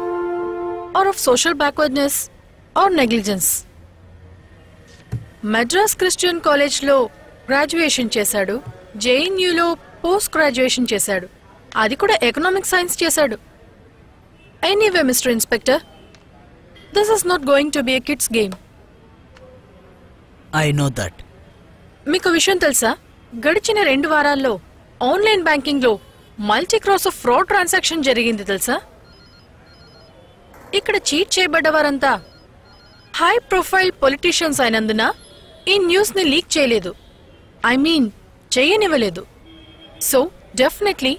or of social backwardness or negligence. Madras Christian College లో గ్రాడ్యుయేషన్ చేశాడు, JNU లో పోస్ట్ గ్రాడ్యుయేషన్ చేశాడు, అది కూడా ఎకనామిక్ సైన్స్ చేశాడు. Anyway, Mr. Inspector, this is not going to be a kids game. I know that. మీకు విషయం తెలుసా, గడిచిన 2 వారాల్లో ఆన్లైన్ బ్యాంకింగ్ లో multi cross of fraud transaction జరిగింది తెలుసా? ఇక్కడ చీట్ చేయబడ్డ వారంతా హై ప్రొఫైల్ పొలిటీషియన్స్ అయినందున ఈ న్యూస్ ని లీక్ చేయలేదు, ఐ మీన్ చేయనివ్వలేదు. So definitely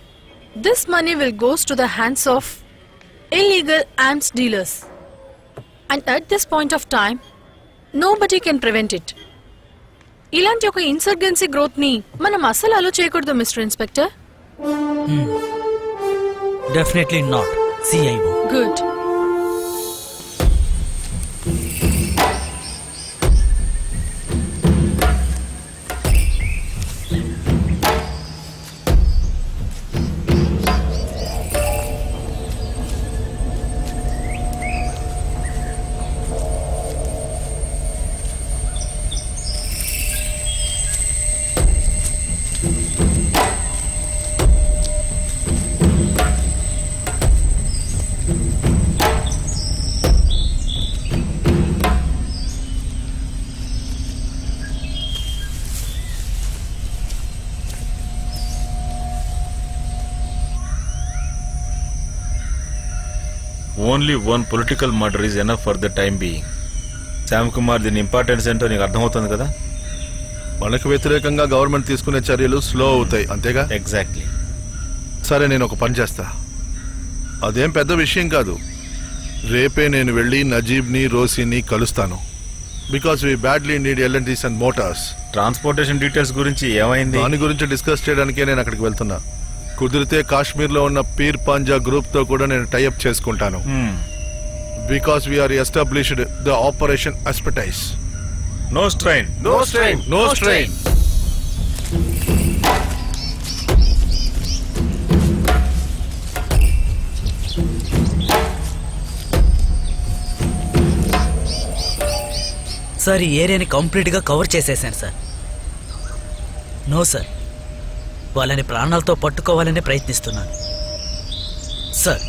this money will goes to the hands of illegal arms dealers and at this point of time nobody can prevent it. ఇలాంటి ఒక ఇన్సర్జెన్సీ గ్రోత్ ని మనం అసలు అలో చేయకూడదు mister inspector. Definitely not CIO. Good. Only one political murder is enough for the time being. Shyam Kumar దీని ఇంపార్టెన్స్ ఏంటో నీకు అర్థమవుతుంది కదా. మనకు వ్యతిరేకంగా గవర్నమెంట్ తీసుకునే చర్యలు స్లో అవుతాయి, అంతేగా? ఎగ్జాక్ట్లీ. సరే, నేను ఒక పని చేస్తా. అదేం పెద్ద విషయం కాదు. రేపే నేను వెళ్ళి నజీబ్ని రోసీని కలుస్తాను. Because we badly need LNTs and motors. Transportation details గురించి ఏమైంది? దాని గురించి డిస్కస్ చేయడానికే నేను అక్కడికి వెళ్తున్నా. కుదిరితే కాశ్మీర్ లో ఉన్న పీర్ పాంజా గ్రూప్ తో కూడా నేను టైఅప్ చేసుకుంటాను. Because we're established the operation expertise. No strain. No strain. No strain. Sir, ఈ ఏరియాని కంప్లీట్ గా కవర్ చేసేసాను సార్. నో సార్, వాళ్ళని ప్రాణాలతో పట్టుకోవాలని ప్రయత్నిస్తున్నాను సార్.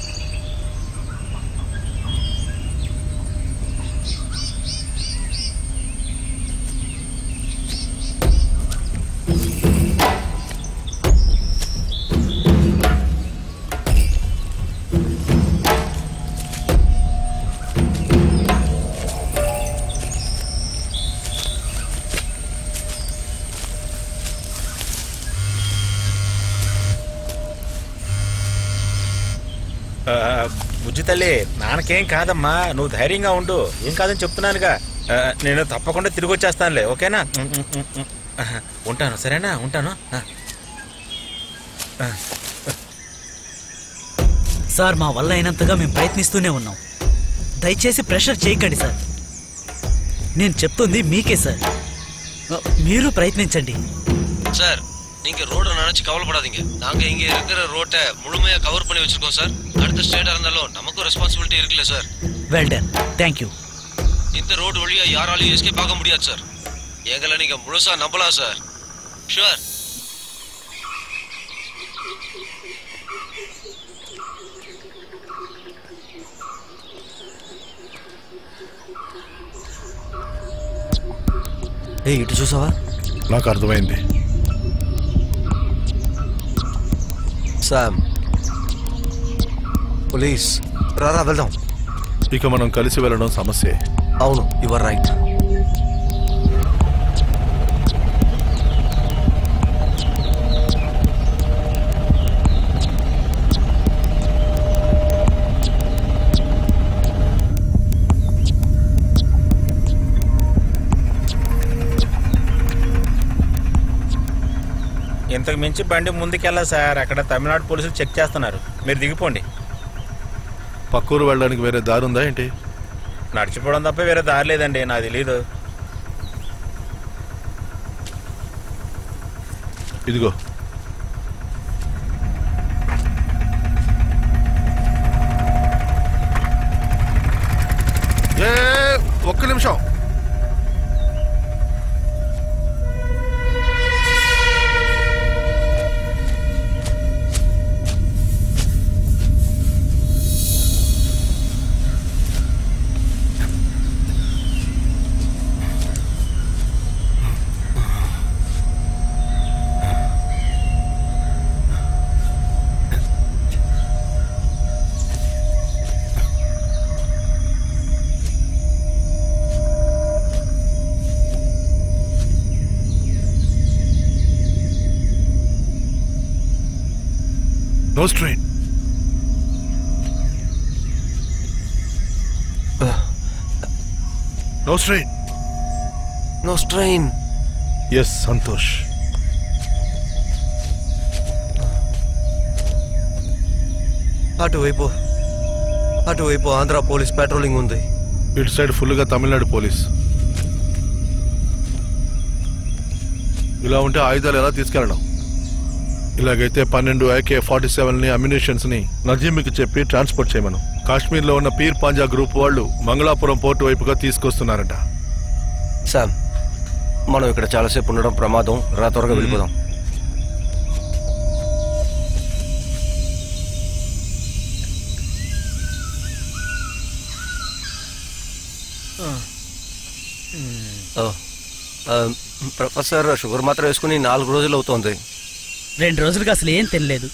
బుజ్జి తల్లి, నాన్నకేం కాదమ్మా, నువ్వు ధైర్యంగా ఉండు. ఏం కాదని చెప్తున్నానుగా. నేను తప్పకుండా తిరిగి వచ్చేస్తానులే, ఓకేనా? ఉంటాను, సరేనా? ఉంటాను. సార్, మా వల్ల అయినంతగా మేము ప్రయత్నిస్తూనే ఉన్నాం. దయచేసి ప్రెషర్ చేయకండి சார். నేను చెప్తుంది మీకే సార్. మీరు ప్రయత్నించండి சார். நீங்க ரோட நினைச்சு கவலைப்படாதீங்க. நாங்க இங்க இருக்கிற ரோட்டை முழுமையா கவர் பண்ணி வச்சிருக்கோம் சார். அடுத்த ஸ்டேட்டா இருந்தாலும் நமக்கும் ரெஸ்பான்சிபிலிட்டி இருக்குல்ல sir. Well done, thank you. இந்த ரோடு வழியா யாராலையும் எஸ்கேப் ஆக முடியாது சார். எங்களை நீங்க முழுசா நம்பலாம் சார். ஷூர். ఏయ్, ఇటు చూసావా? నాకు అర్థమైంది. శామ్, పోలీస్, రారా వెళ్దాం. ఇక మనం కలిసి వెళ్ళడం సమస్యే. అవును, యు ఆర్ రైట్. ఇంతకు మించి బండి ముందుకెళ్ళా సార్. అక్కడ తమిళనాడు పోలీసులు చెక్ చేస్తున్నారు. మీరు దిగిపోండి. పక్కూరు వెళ్ళడానికి వేరే దారి ఉందా ఏంటి? నడిచిపోవడం తప్ప వేరే దారి లేదండి, నాకు తెలీదు. ఇదిగో, ఒక్క నిమిషం. No strain. No strain. No strain. Yes Santosh. అటువైపు ఆంధ్ర పోలీస్ పెట్రోలింగ్ ఉంది. ఇటు సైడ్ ఫుల్గా తమిళనాడు పోలీస్. ఇలా ఉంటే ఆయుధాలు ఎలా తీసుకెళ్ళడం? ఇలాగైతే 12 AK-47 అమ్యునిషన్స్ ని నజీమ్కి చెప్పి ట్రాన్స్పోర్ట్ చేయమను. కాశ్మీర్ లో ఉన్న పీర్ పాంజా గ్రూప్ వాళ్ళు మంగళాపురం పోర్టు వైపుగా తీసుకొస్తున్నారట. శామ్, మనం ఇక్కడ చాలాసేపు ఉండడం ప్రమాదం. రా, త్వరగా వెళ్ళిపోదాం. ప్రొఫెసర్, షుగర్ మాత్రం వేసుకుని 4 రోజులు అవుతోంది. 2 రోజులుగా అసలు ఏం తెలియలేదు.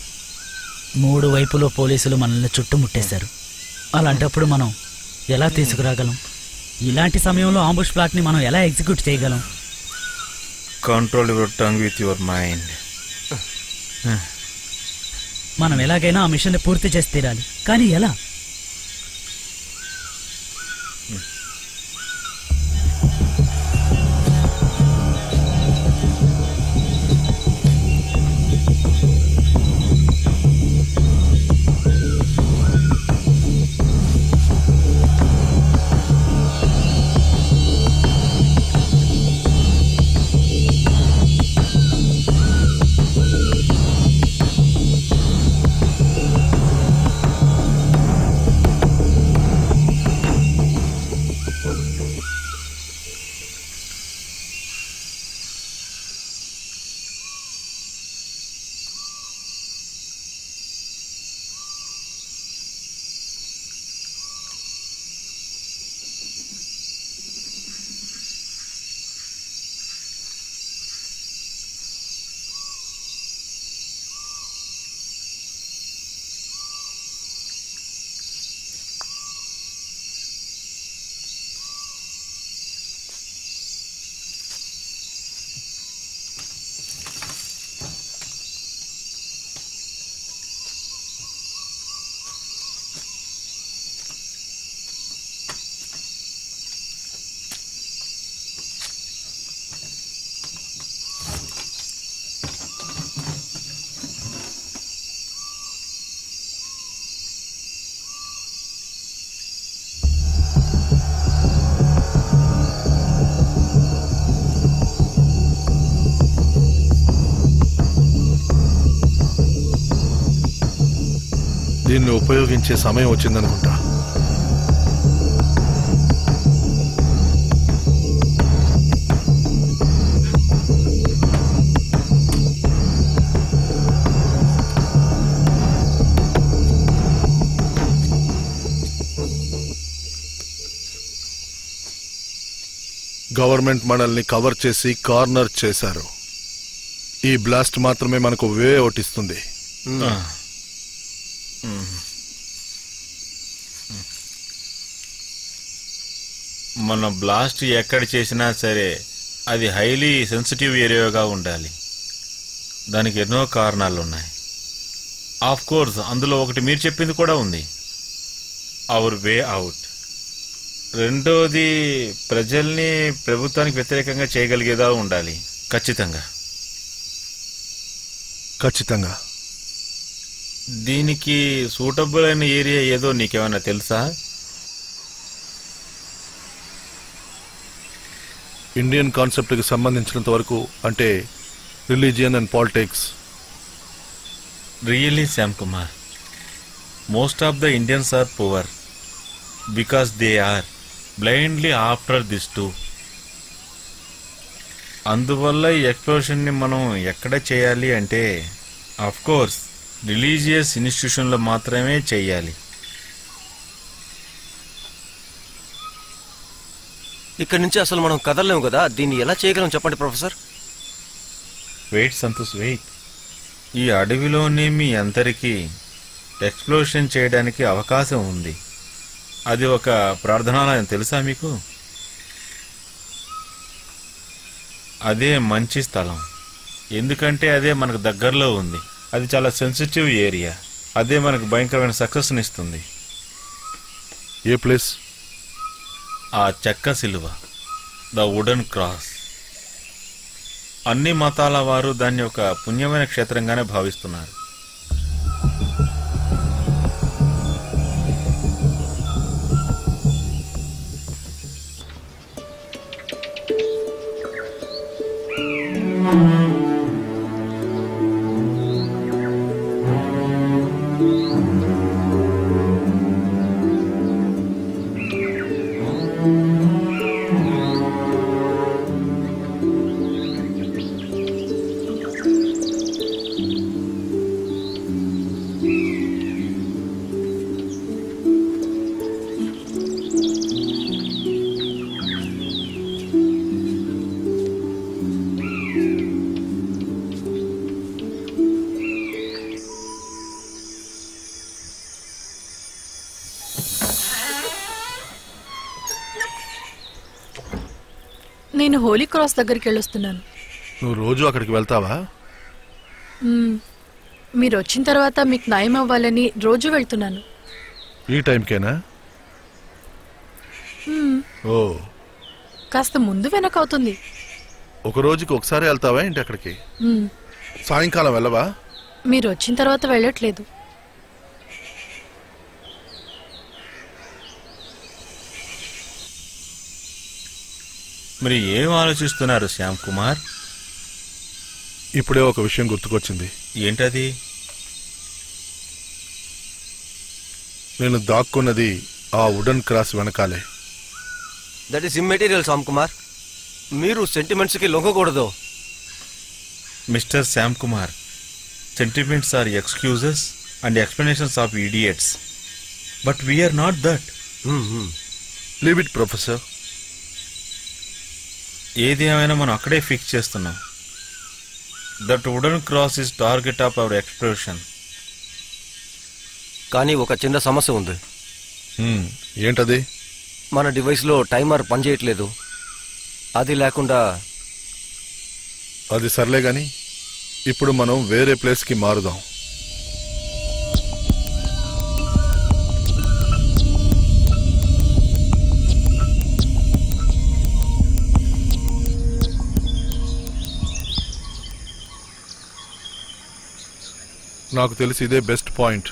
3 వైపులో పోలీసులు మనల్ని చుట్టుముట్టేశారు. అలాంటప్పుడు మనం ఎలా తీసుకురాగలం? ఇలాంటి సమయంలో ఆంబుష్ ప్లాట్ ని మనం ఎలా ఎగ్జిక్యూట్ చేయగలం? Control your tongue with your mind. మనం ఎలాగైనా ఆ మిషన్ ని పూర్తి చేసి తీరాలి. కానీ ఎలా? దీన్ని ఉపయోగించే సమయం వచ్చిందనుకుంటా. గవర్నమెంట్ మనల్ని కవర్ చేసి కార్నర్ చేశారు. ఈ బ్లాస్ట్ మాత్రమే మనకు వే అవుట్ ఇస్తుంది. మన బ్లాస్ట్ ఎక్కడ చేసినా సరే అది హైలీ సెన్సిటివ్ ఏరియాగా ఉండాలి. దానికి ఎన్నో కారణాలు ఉన్నాయి. ఆఫ్ కోర్స్ అందులో ఒకటి మీరు చెప్పింది కూడా ఉంది, అవర్ వే అవుట్. రెండోది ప్రజల్ని ప్రభుత్వానికి వ్యతిరేకంగా చేయగలిగేదా ఉండాలి. ఖచ్చితంగా ఖచ్చితంగా. దీనికి సూటబుల్ అయిన ఏరియా ఏదో నీకేమైనా తెలుసా? ఇండియన్ కాన్సెప్ట్కి సంబంధించినంత వరకు అంటే religion and politics. Really Shyam Kumar, most of the Indians are poor because they are blindly after this too. అందువల్ల ఈ ఎక్స్ప్లోషన్ని మనం ఎక్కడ చేయాలి అంటే ఆఫ్ కోర్స్ రిలీజియస్ ఇన్స్టిట్యూషన్లో మాత్రమే చేయాలి. ఇక్కడి నుంచి అసలు మనం కదలలేము కదా, దీన్ని ఎలా చేయగలం చెప్పండి ప్రొఫెసర్. Wait Santosh, wait. ఈ అడవిలోనే మీ అందరికీ ఎక్స్ప్లోషన్ చేయడానికి అవకాశం ఉంది. అది ఒక ప్రార్థనాలయం తెలుసా మీకు? అదే మంచి స్థలం, ఎందుకంటే అదే మనకు దగ్గరలో ఉంది. అది చాలా సెన్సిటివ్ ఏరియా. అదే మనకు భయంకరమైన సక్సెస్ని ఇస్తుంది. ఏ ప్లేస్? ఆ చెక్క సిలువ, ద వుడెన్ క్రాస్. అన్ని మతాల వారు దాన్ని ఒక పుణ్యమైన క్షేత్రంగానే భావిస్తున్నారు. నేను హోలీ క్రాస్ దగ్గరికి వెళ్ళొస్తున్నాను. నువ్వు రోజు అక్కడికి వెళ్తావా? మీరు వచ్చిన తర్వాత మీకు న్యాయం అవ్వాలని రోజు వెళ్తున్నాను. ఈ టైంకేనా? ఓ, కాస్త ముందు వెనక అవుతుంది. ఒక రోజుకి ఒకసారి వెళ్తావా ఏంటి అక్కడికి? సాయంకాలం వెళ్ళవా? మీరు వచ్చిన తర్వాత వెళ్ళట్లేదు. మరి ఏం ఆలోచిస్తున్నారు శ్యామ్ కుమార్? ఇప్పుడే ఒక విషయం గుర్తుకొచ్చింది. ఏంటది? నేను దాక్కున్నది ఆ వుడెన్ క్రాస్ వెనకాలే. That is immaterial Shyam Kumar. మీరు సెంటిమెంట్స్కి లొంగకూడదు. Mister Shyam Kumar, sentiments are excuses and explanations of idiots, but we're not that. Leave it professor. ఏది ఏమైనా మనం అక్కడే ఫిక్స్ చేస్తున్నాం. That wooden cross is target of our explosion. కానీ ఒక చిన్న సమస్య ఉంది. ఏంటది? మన డివైస్లో టైమర్ పనిచేయట్లేదు. అది లేకుండా అది సర్లే గాని ఇప్పుడు మనం వేరే ప్లేస్కి మారుదాం. నాకు తెలిసి ఇదే బెస్ట్ పాయింట్.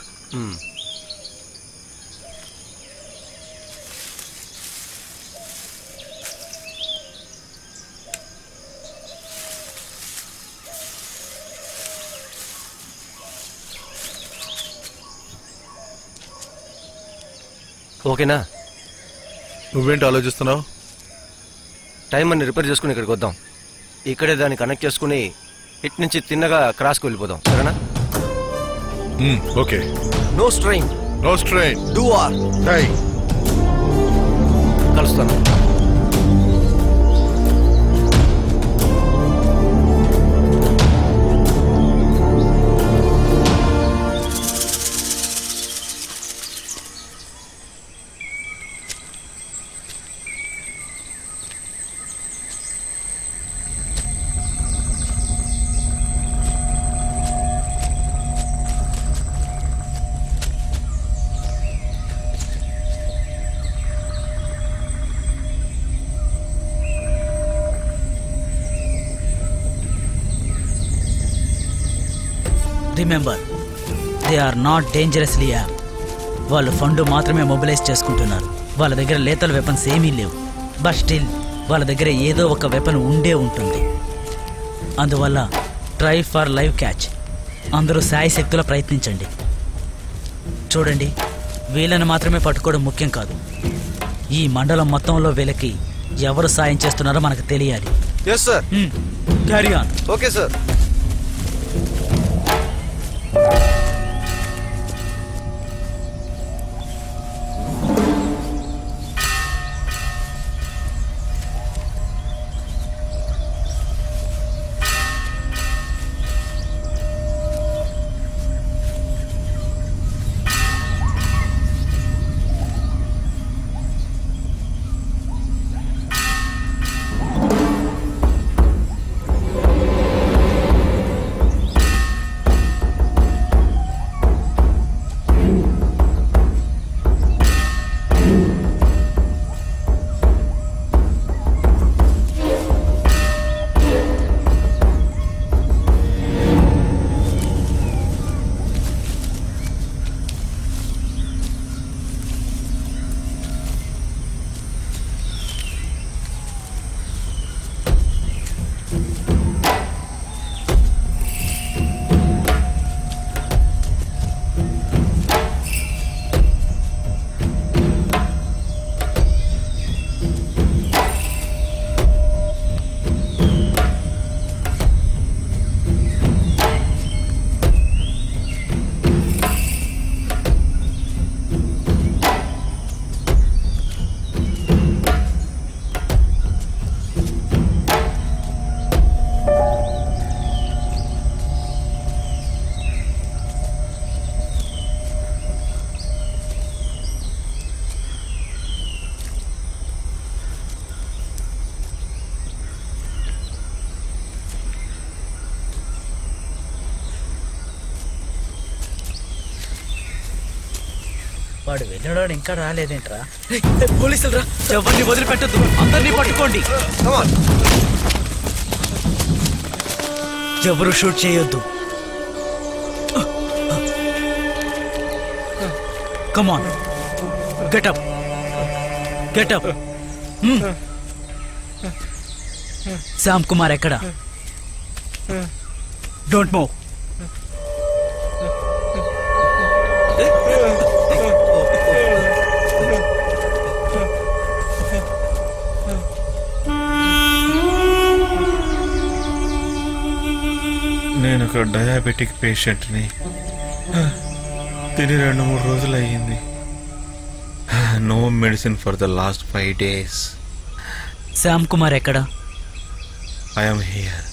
ఓకేనా? నువ్వేంటి ఆలోచిస్తున్నావు? టైమర్ని రిపేర్ చేసుకుని ఇక్కడికి వద్దాం. ఇక్కడే దాన్ని కనెక్ట్ చేసుకుని ఇటు నుంచి తిన్నగా క్రాస్కి వెళ్ళిపోదాం. సరేనా? Okay. No strain. No strain. Do or. Hi, కలుస్తాను. Remember, they are not dangerously app. వాళ్ళు ఫండ్ మాత్రమే మొబిలైజ్ చేసుకుంటున్నారు. వాళ్ళ దగ్గర లేతల్ వెపన్స్ ఏమీ లేవు. బట్ స్టిల్ వాళ్ళ దగ్గర ఏదో ఒక వెపన్ ఉండే ఉంటుంది. అందువల్ల ట్రై ఫర్ లైవ్ క్యాచ్. అందరూ శాయశక్తులా ప్రయత్నించండి. చూడండి, వీళ్ళని మాత్రమే పట్టుకోవడం ముఖ్యం కాదు. ఈ మండలం మొత్తంలో వీళ్ళకి ఎవరు సాయం చేస్తున్నారో మనకు తెలియాలి. Yes sir. Carry on. Okay sir. వాడు వెళ్ళినాడు ఇంకా రాలేదేంట్రా? పోలీసులు రా. ఎవరిని వదిలిపెట్టద్దు, అందరినీ పట్టుకోండి. ఎవరు షూట్ చేయొద్దు. Come on, get up get up. Shyam Kumar ఎక్కడ? Don't move. నేను ఒక డయాబెటిక్ పేషెంట్ని. తిని 2-3 రోజులు అయ్యింది. No medicine for the last 5 days. Shyam Kumar ఎక్కడ? I'm here.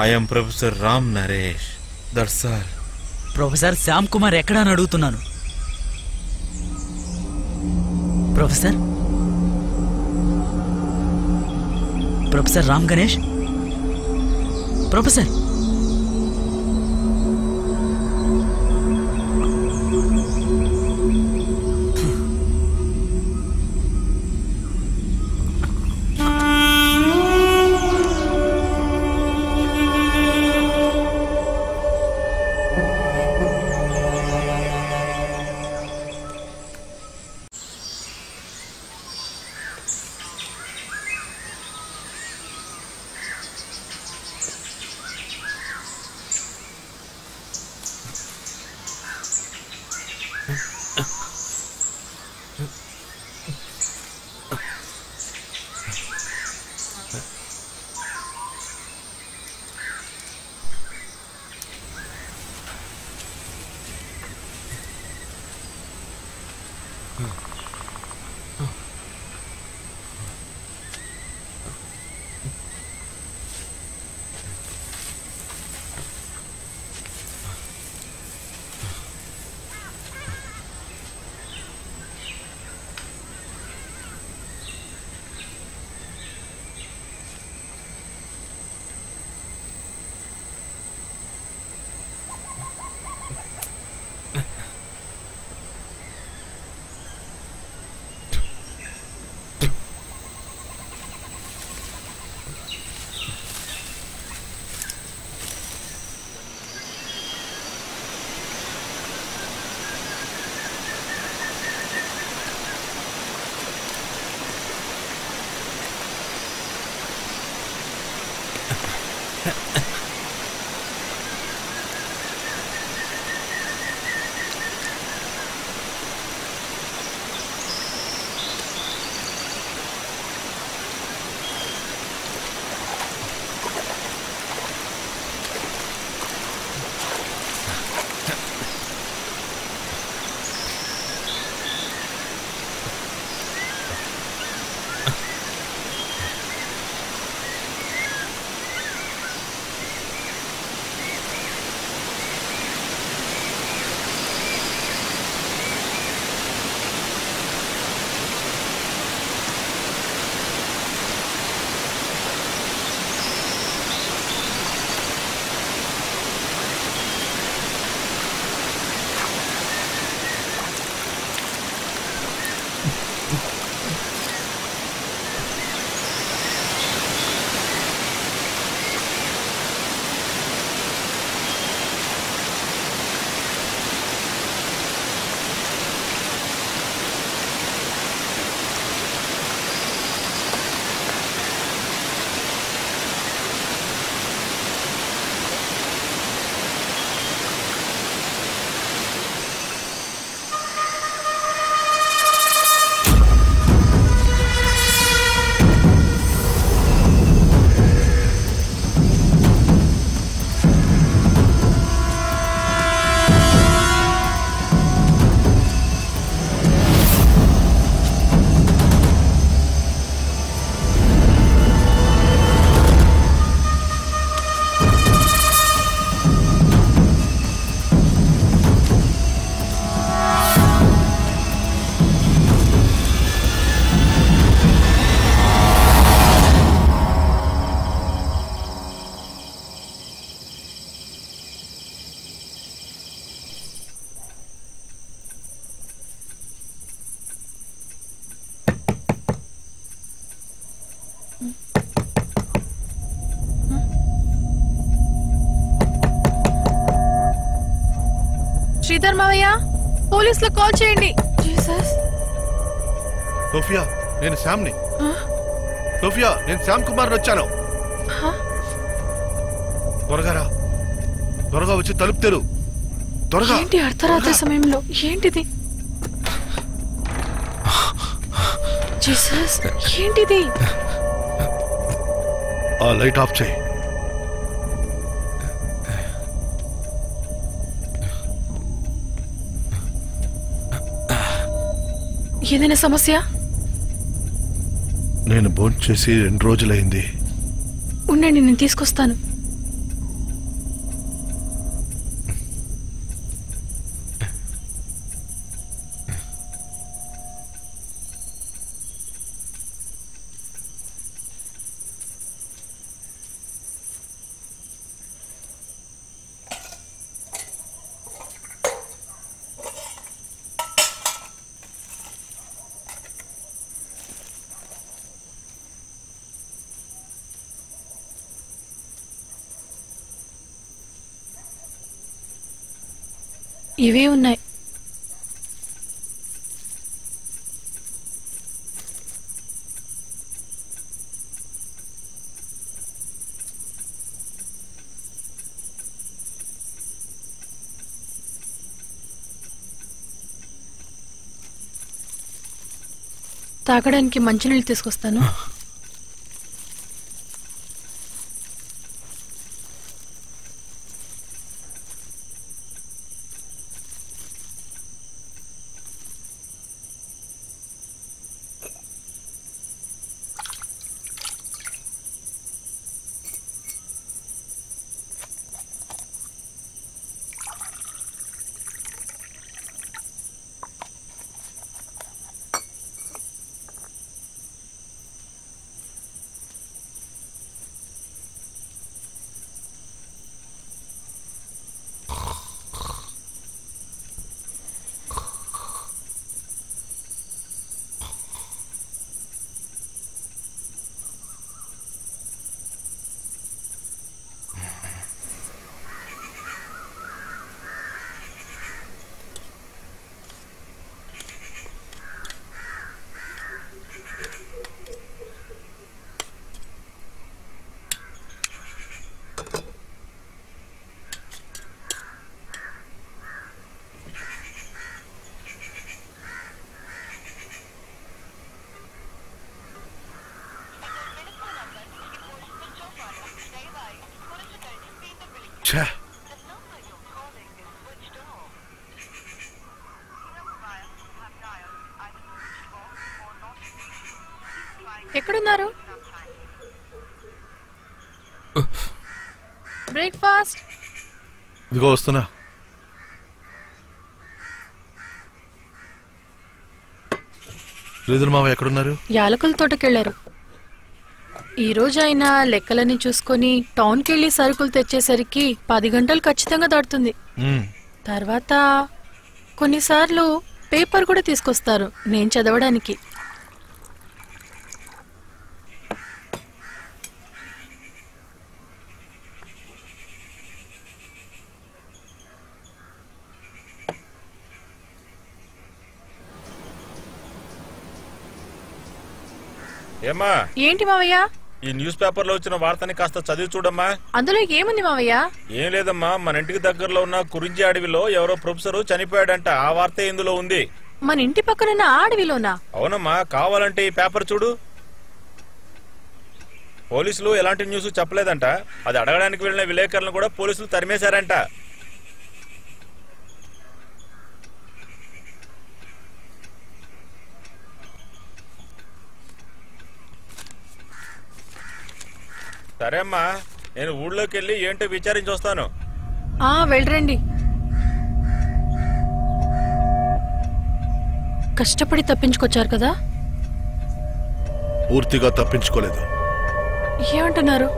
I'm professor Ram Naresh. That's all. Professor Shyam Kumar ఎక్కడ అని అడుగుతున్నాను. Professor professor Ram Ganesh. Professor Sridhar మావయ్య, పోలీసులకు కాల్ చేయండి. జీసస్. సోఫియా, నేను శ్యామ్ని. సోఫియా, నేను శ్యామ్ కుమార్ వచ్చాను. త్వరగా రా, త్వరగా వచ్చి తలుపు తెరు. త్వరగా. ఏంటి అర్ధరాత్రి సమయంలో? ఏంటిది? జీసస్, ఏంటిది? ఆ లైట్ ఆఫ్ చేయి. ఏదైనా సమస్య? నేను భోంచేసి 2 రోజులైంది. ఉండండి, నేను తీసుకొస్తాను. ఇవే ఉన్నాయి. తాగడానికి మంచినీళ్ళు తీసుకొస్తాను. ఛే, ఎక్కడున్నారు? బ్రేక్ఫాస్ట్. ఇదిగో వస్తున్నా. శ్రీధర్ మావ ఎక్కడున్నారు? యాలకుల తోటకెళ్లారు. ఈ రోజు ఆయన లెక్కలని చూసుకొని టౌన్కి వెళ్లి సరుకులు తెచ్చేసరికి 10 గంటలు ఖచ్చితంగా దాటుతుంది. తర్వాత కొన్నిసార్లు పేపర్ కూడా తీసుకొస్తారు నేను చదవడానికి. ఏమ్మా, ఏంటి మావయ్య? ఈ న్యూస్ పేపర్ లో వచ్చిన వార్తని కాస్త చదివి చూడమ్మా. అందులో ఏముంది మావయ్య? ఏం లేదమ్మా, మన ఇంటికి దగ్గరలో ఉన్న కురించి అడవిలో ఎవరో ప్రొఫెసర్ చనిపోయాడంట. ఆ వార్త ఇందులో ఉంది. మన ఇంటి పక్కనున్న అడవిలోనా? అవునమ్మా, కావాలంటే ఈ పేపర్ చూడు. పోలీసులు ఎలాంటి న్యూస్ చెప్పలేదంట. అది అడగడానికి వెళ్లిన విలేకరులను కూడా పోలీసులు తరిమేశారంట. సరే అమ్మా, నేను ఊళ్ళోకి వెళ్ళి ఏంటో విచారించి వస్తాను. వెళ్ళరండి. కష్టపడి తప్పించుకొచ్చారు కదా? పూర్తిగా తప్పించుకోలేదు. ఏమంటున్నారు?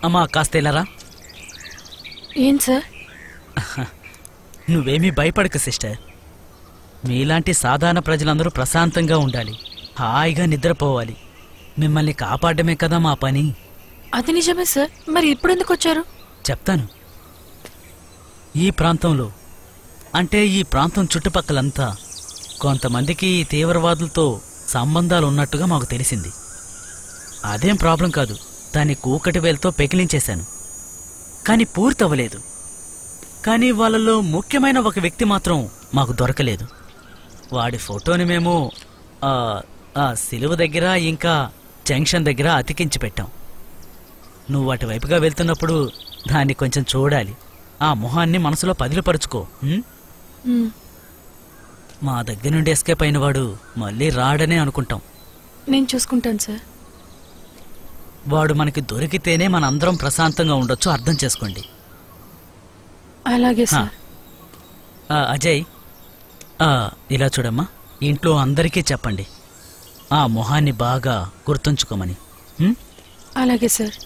అమ్మా, కాస్త వెళ్ళరా. ఏం సార్? నువ్వేమీ భయపడకు సిస్టర్. మీలాంటి సాధారణ ప్రజలందరూ ప్రశాంతంగా ఉండాలి, హాయిగా నిద్రపోవాలి. మిమ్మల్ని కాపాడమే కదా మా పని. అది నిజమే సార్. మరి ఇప్పుడు ఎందుకు వచ్చారు? చెప్తాను. ఈ ప్రాంతంలో, అంటే ఈ ప్రాంతం చుట్టుపక్కలంతా కొంతమందికి ఈ తీవ్రవాదులతో సంబంధాలు ఉన్నట్టుగా మాకు తెలిసింది. అదేం ప్రాబ్లం కాదు, దాన్ని కూకటి వేలుతో పెకిలించేశాను. కానీ పూర్తవ్వలేదు. కానీ వాళ్ళలో ముఖ్యమైన ఒక వ్యక్తి మాత్రం మాకు దొరకలేదు. వాడి ఫోటోని మేము ఆ సిలువ దగ్గర ఇంకా జంక్షన్ దగ్గర అతికించి పెట్టాం. నువ్వు అటువైపుగా వెళ్తున్నప్పుడు దాన్ని కొంచెం చూడాలి. ఆ మొహాన్ని మనసులో పదిలిపరుచుకో. మా దగ్గర నుండి ఎస్కేప్ అయిన వాడు మళ్ళీ రాడనే అనుకుంటాం. నేను చూసుకుంటాను సార్. వాడు మనకి దొరికితేనే మనందరం ప్రశాంతంగా ఉండొచ్చు, అర్థం చేసుకోండి. అలాగే సార్. అజయ్, ఇలా చూడమ్మా, ఇంట్లో అందరికీ చెప్పండి ఆ మొహాన్ని బాగా గుర్తుంచుకోమని. అలాగే సార్.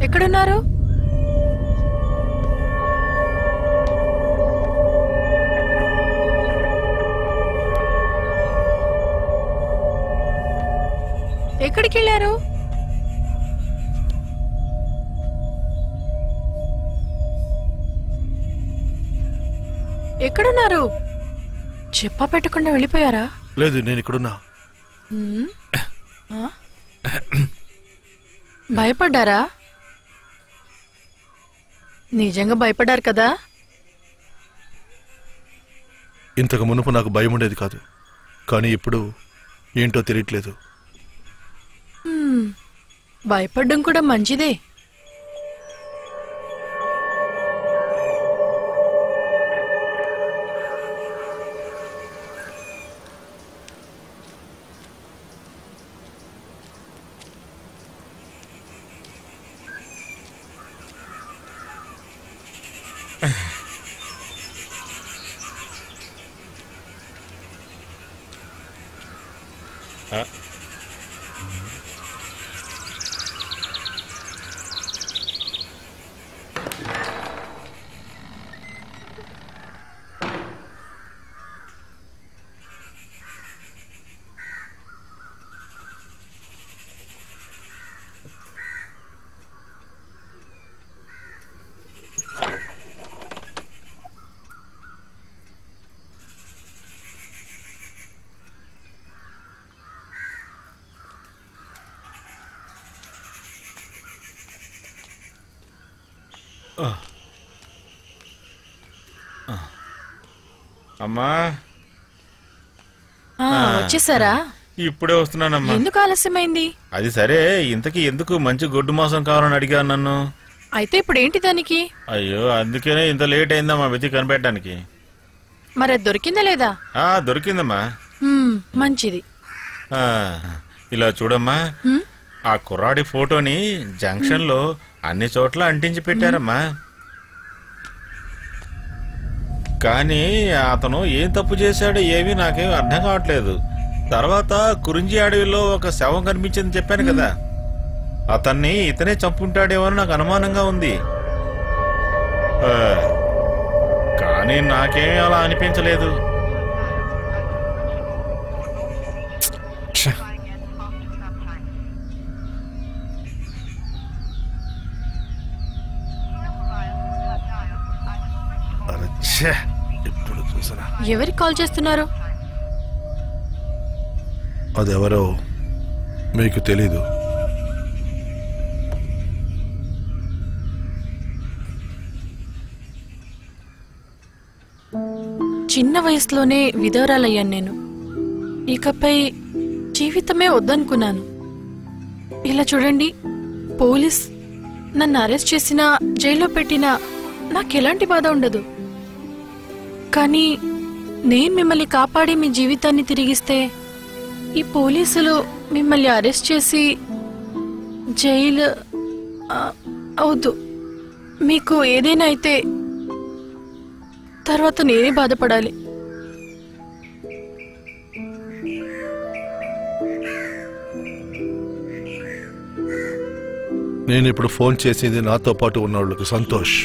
ఎక్కడున్నారు? ఎక్కడికి వెళ్ళారు? ఎక్కడున్నారు? చెప్పా పెట్టకుండా వెళ్ళిపోయారా? లేదు, నేను ఇక్కడున్నా. భయపడ్డారా? నిజంగా భయపడ్డారు కదా? ఇంతకు మునుపు నాకు భయం ఉండేది కాదు, కానీ ఇప్పుడు ఏంటో తెలియట్లేదు. భయపడ్డం కూడా మంచిదే. అమ్మా, వచ్చేసారా? ఇప్పుడే వస్తున్నానమ్మా. ఎందుకు ఆలస్యమైంది? అది సరే, ఇంతకీ ఎందుకు మంచి గొడ్డు మాసం కావాలని అడిగాను నన్ను. అయితే ఇప్పుడు ఏంటి దానికి? అయ్యో, అందుకనే ఇంత లేట్ అయిందమ్మా వెతికి కనిపెట్టడానికి. మరి అది దొరికిందా లేదా? దొరికిందమ్మా. మంచిది. ఇలా చూడమ్మా, ఆ కుర్రాడి ఫోటోని జంక్షన్ లో అన్ని చోట్ల అంటించి పెట్టారమ్మా. కానీ అతను ఏం తప్పు చేశాడో ఏమీ నాకేం అర్థం కావట్లేదు. తర్వాత కురించి అడవిలో ఒక శవం కనిపించిందని చెప్పాను కదా, అతన్ని ఇతనే చంపుంటాడేమో అని నాకు అనుమానంగా ఉంది. కానీ నాకేమీ అలా అనిపించలేదు. ఇప్పుడు చూసారా? ఎవరికి కాల్ చేస్తున్నారు? అదెవరో మీకు తెలీదు. చిన్న వయసులోనే విధవరాలయ్యాను నేను. ఇకపై జీవితమే వద్దనుకున్నాను. ఇలా చూడండి, పోలీస్ నన్ను అరెస్ట్ చేసినా జైల్లో పెట్టినా నాకెలాంటి బాధ ఉండదు. కానీ నేను మిమ్మల్ని కాపాడి మీ జీవితాన్ని తిరిగిస్తే ఈ పోలీసులు మిమ్మల్ని అరెస్ట్ చేసి అవద్దు. మీకు ఏదైనా అయితే తర్వాత నేనే బాధపడాలి. నేను ఇప్పుడు ఫోన్ చేసింది నాతో పాటు ఉన్న వాళ్ళకి సంతోష్.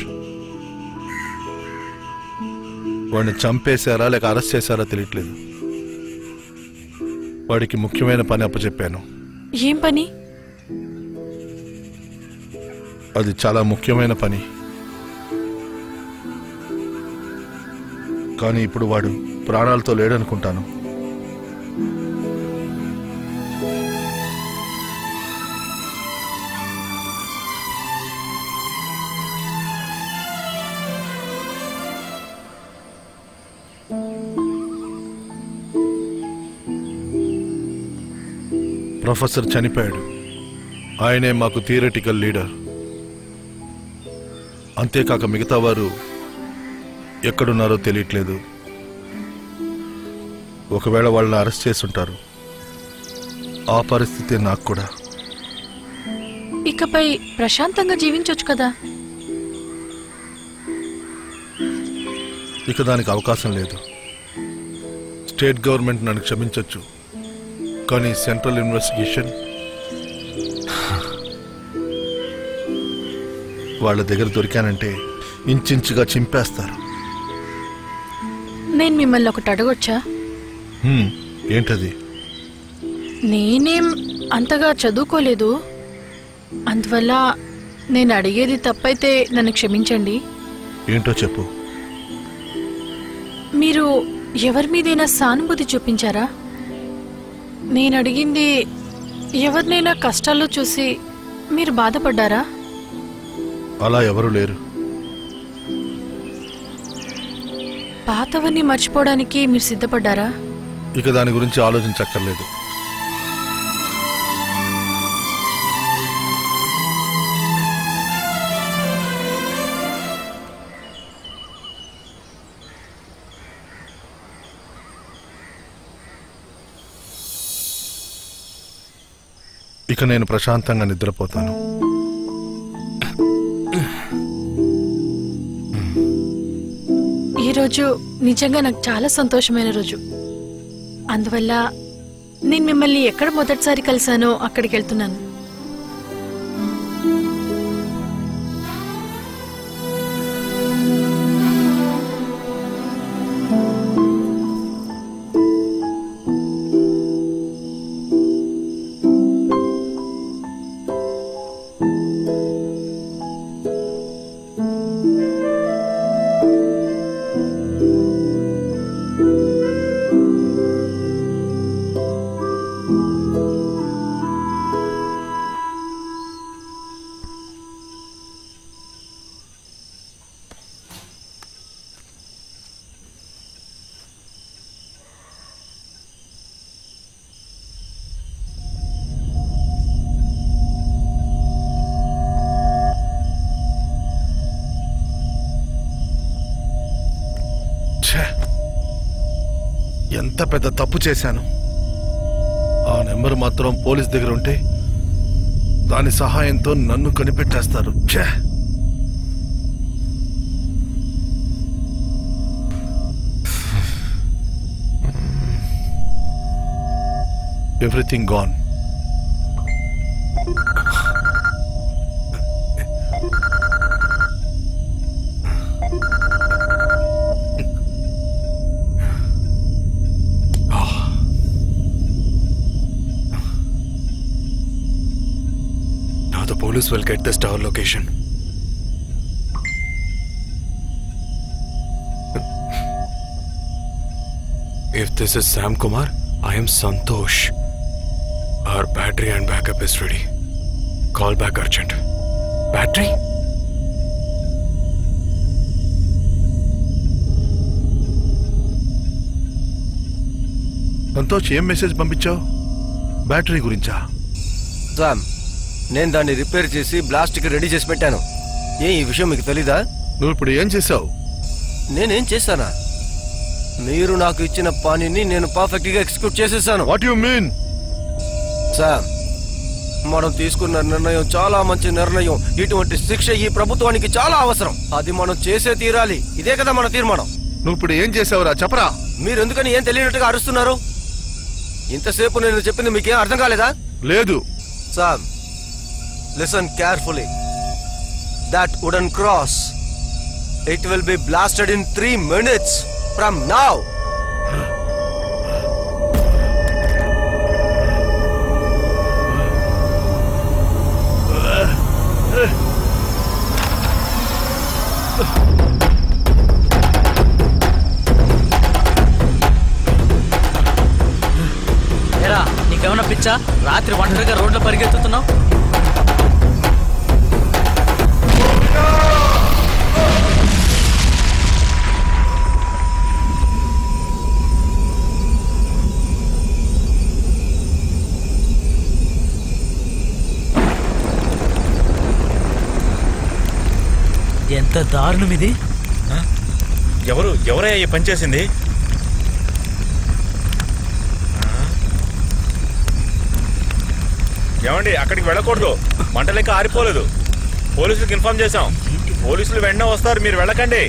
వాడిని చంపేశారా లేక అరెస్ట్ చేశారా తెలియట్లేదు. వాడికి ముఖ్యమైన పని అప్పచెప్పాను. ఏం పని? అది చాలా ముఖ్యమైన పని. కానీ ఇప్పుడు వాడు ప్రాణాలతో లేడనుకుంటాను. ప్రొఫెసర్ చనిపోయాడు. ఆయనే మాకు థియరిటికల్ లీడర్. అంతేకాక మిగతా వారు ఎక్కడున్నారో తెలియట్లేదు. ఒకవేళ వాళ్ళని అరెస్ట్ చేసుంటారు. ఆ పరిస్థితి నాకు కూడా. ఇకపై ప్రశాంతంగా జీవించొచ్చు కదా. ఇక దానికి అవకాశం లేదు. స్టేట్ గవర్నమెంట్ నన్ను క్షమించొచ్చు, కానీ సెంట్రల్ ఇన్వెస్టిగేషన్ వాళ్ళ దగ్గర దొరికానంటే ఇంచుగా చింపేస్తారు. నేను మిమ్మల్ని ఒకటి అడగొచ్చా? ఏంటది? నేనేం అంతగా చదువుకోలేదు, అందువల్ల నేను అడిగేది తప్పైతే నన్ను క్షమించండి. ఏంటో చెప్పు. మీరు ఎవరి మీదైనా సానుభూతి చూపించారా? నేను అడిగింది, ఎవరినైనా కష్టాల్లో చూసి మీరు బాధపడ్డారా? అలా ఎవరు లేరు. పాతవన్నీ మర్చిపోవడానికి మీరు సిద్ధపడ్డారా? ఇక దాని గురించి ఆలోచించక్కర్లేదు. ఇక నేను ప్రశాంతంగా నిద్రపోతాను. ఈరోజు నిజంగా నాకు చాలా సంతోషమైన రోజు. అందువల్ల నేను మిమ్మల్ని ఎక్కడ మొదటిసారి కలిశానో అక్కడికి వెళ్తున్నాను. ఎంత పెద్ద తప్పు చేశాను. ఆ నెంబర్ మాత్రం పోలీస్ దగ్గర ఉంటే దాని సహాయంతో నన్ను కనిపెట్టేస్తారు. Everything gone. The police will get this tower location. If this is Sam Kumar, I am Santosh. Our battery and backup is ready. Call back urgent. Battery? Santosh, ఏం మెసేజ్ పంపించావు? బ్యాటరీ గురించా? సామ్, నేను దాన్ని రిపేర్ చేసి బ్లాస్ట్కి రెడీ చేసి పెట్టాను. ఈ విషయం మీకు తెలీదా? నువ్వు ఇప్పుడు ఏం చేసావు? నేనేం చేశానా? మీరు నాకు ఇచ్చిన పనిని నేను పర్ఫెక్ట్ గా ఎగ్జిక్యూట్ చేసేసాను. What you mean? సామ్, మనం తీసుకున్న నిర్ణయం చాలా మంచి నిర్ణయం. ఇటువంటి శిక్ష ఈ ప్రభుత్వానికి చాలా అవసరం. అది మనం చేసే తీరాలి. ఇదే కదా మన తీర్మానం. నువ్వు ఇప్పుడు ఏం చేసావురా చెప్పరా. మీరు ఎందుకని ఏం తెలియనట్టుగా అరుస్తున్నారు? ఇంతసేపు నేను చెప్పింది మీకేం అర్థం కాలేదా? లేదు. Sam, listen carefully. That wooden cross, it will be blasted in 3 minutes from now. ఏరా నీకేమన్నా పిచ్చా? రాత్రి ఒంటరిగా రోడ్లో పరిగెత్తుతున్నావు. ఎంత దారుణం ఇది. ఎవరయ్యా ఈ పని చేసింది? ఏమండి, అక్కడికి వెళ్ళకూడదు. మంటలేక ఆరిపోలేదు. పోలీసులకు ఇన్ఫార్మ్ చేశాం. పోలీసులు వెంటనే వస్తారు, మీరు వెళ్ళకండి.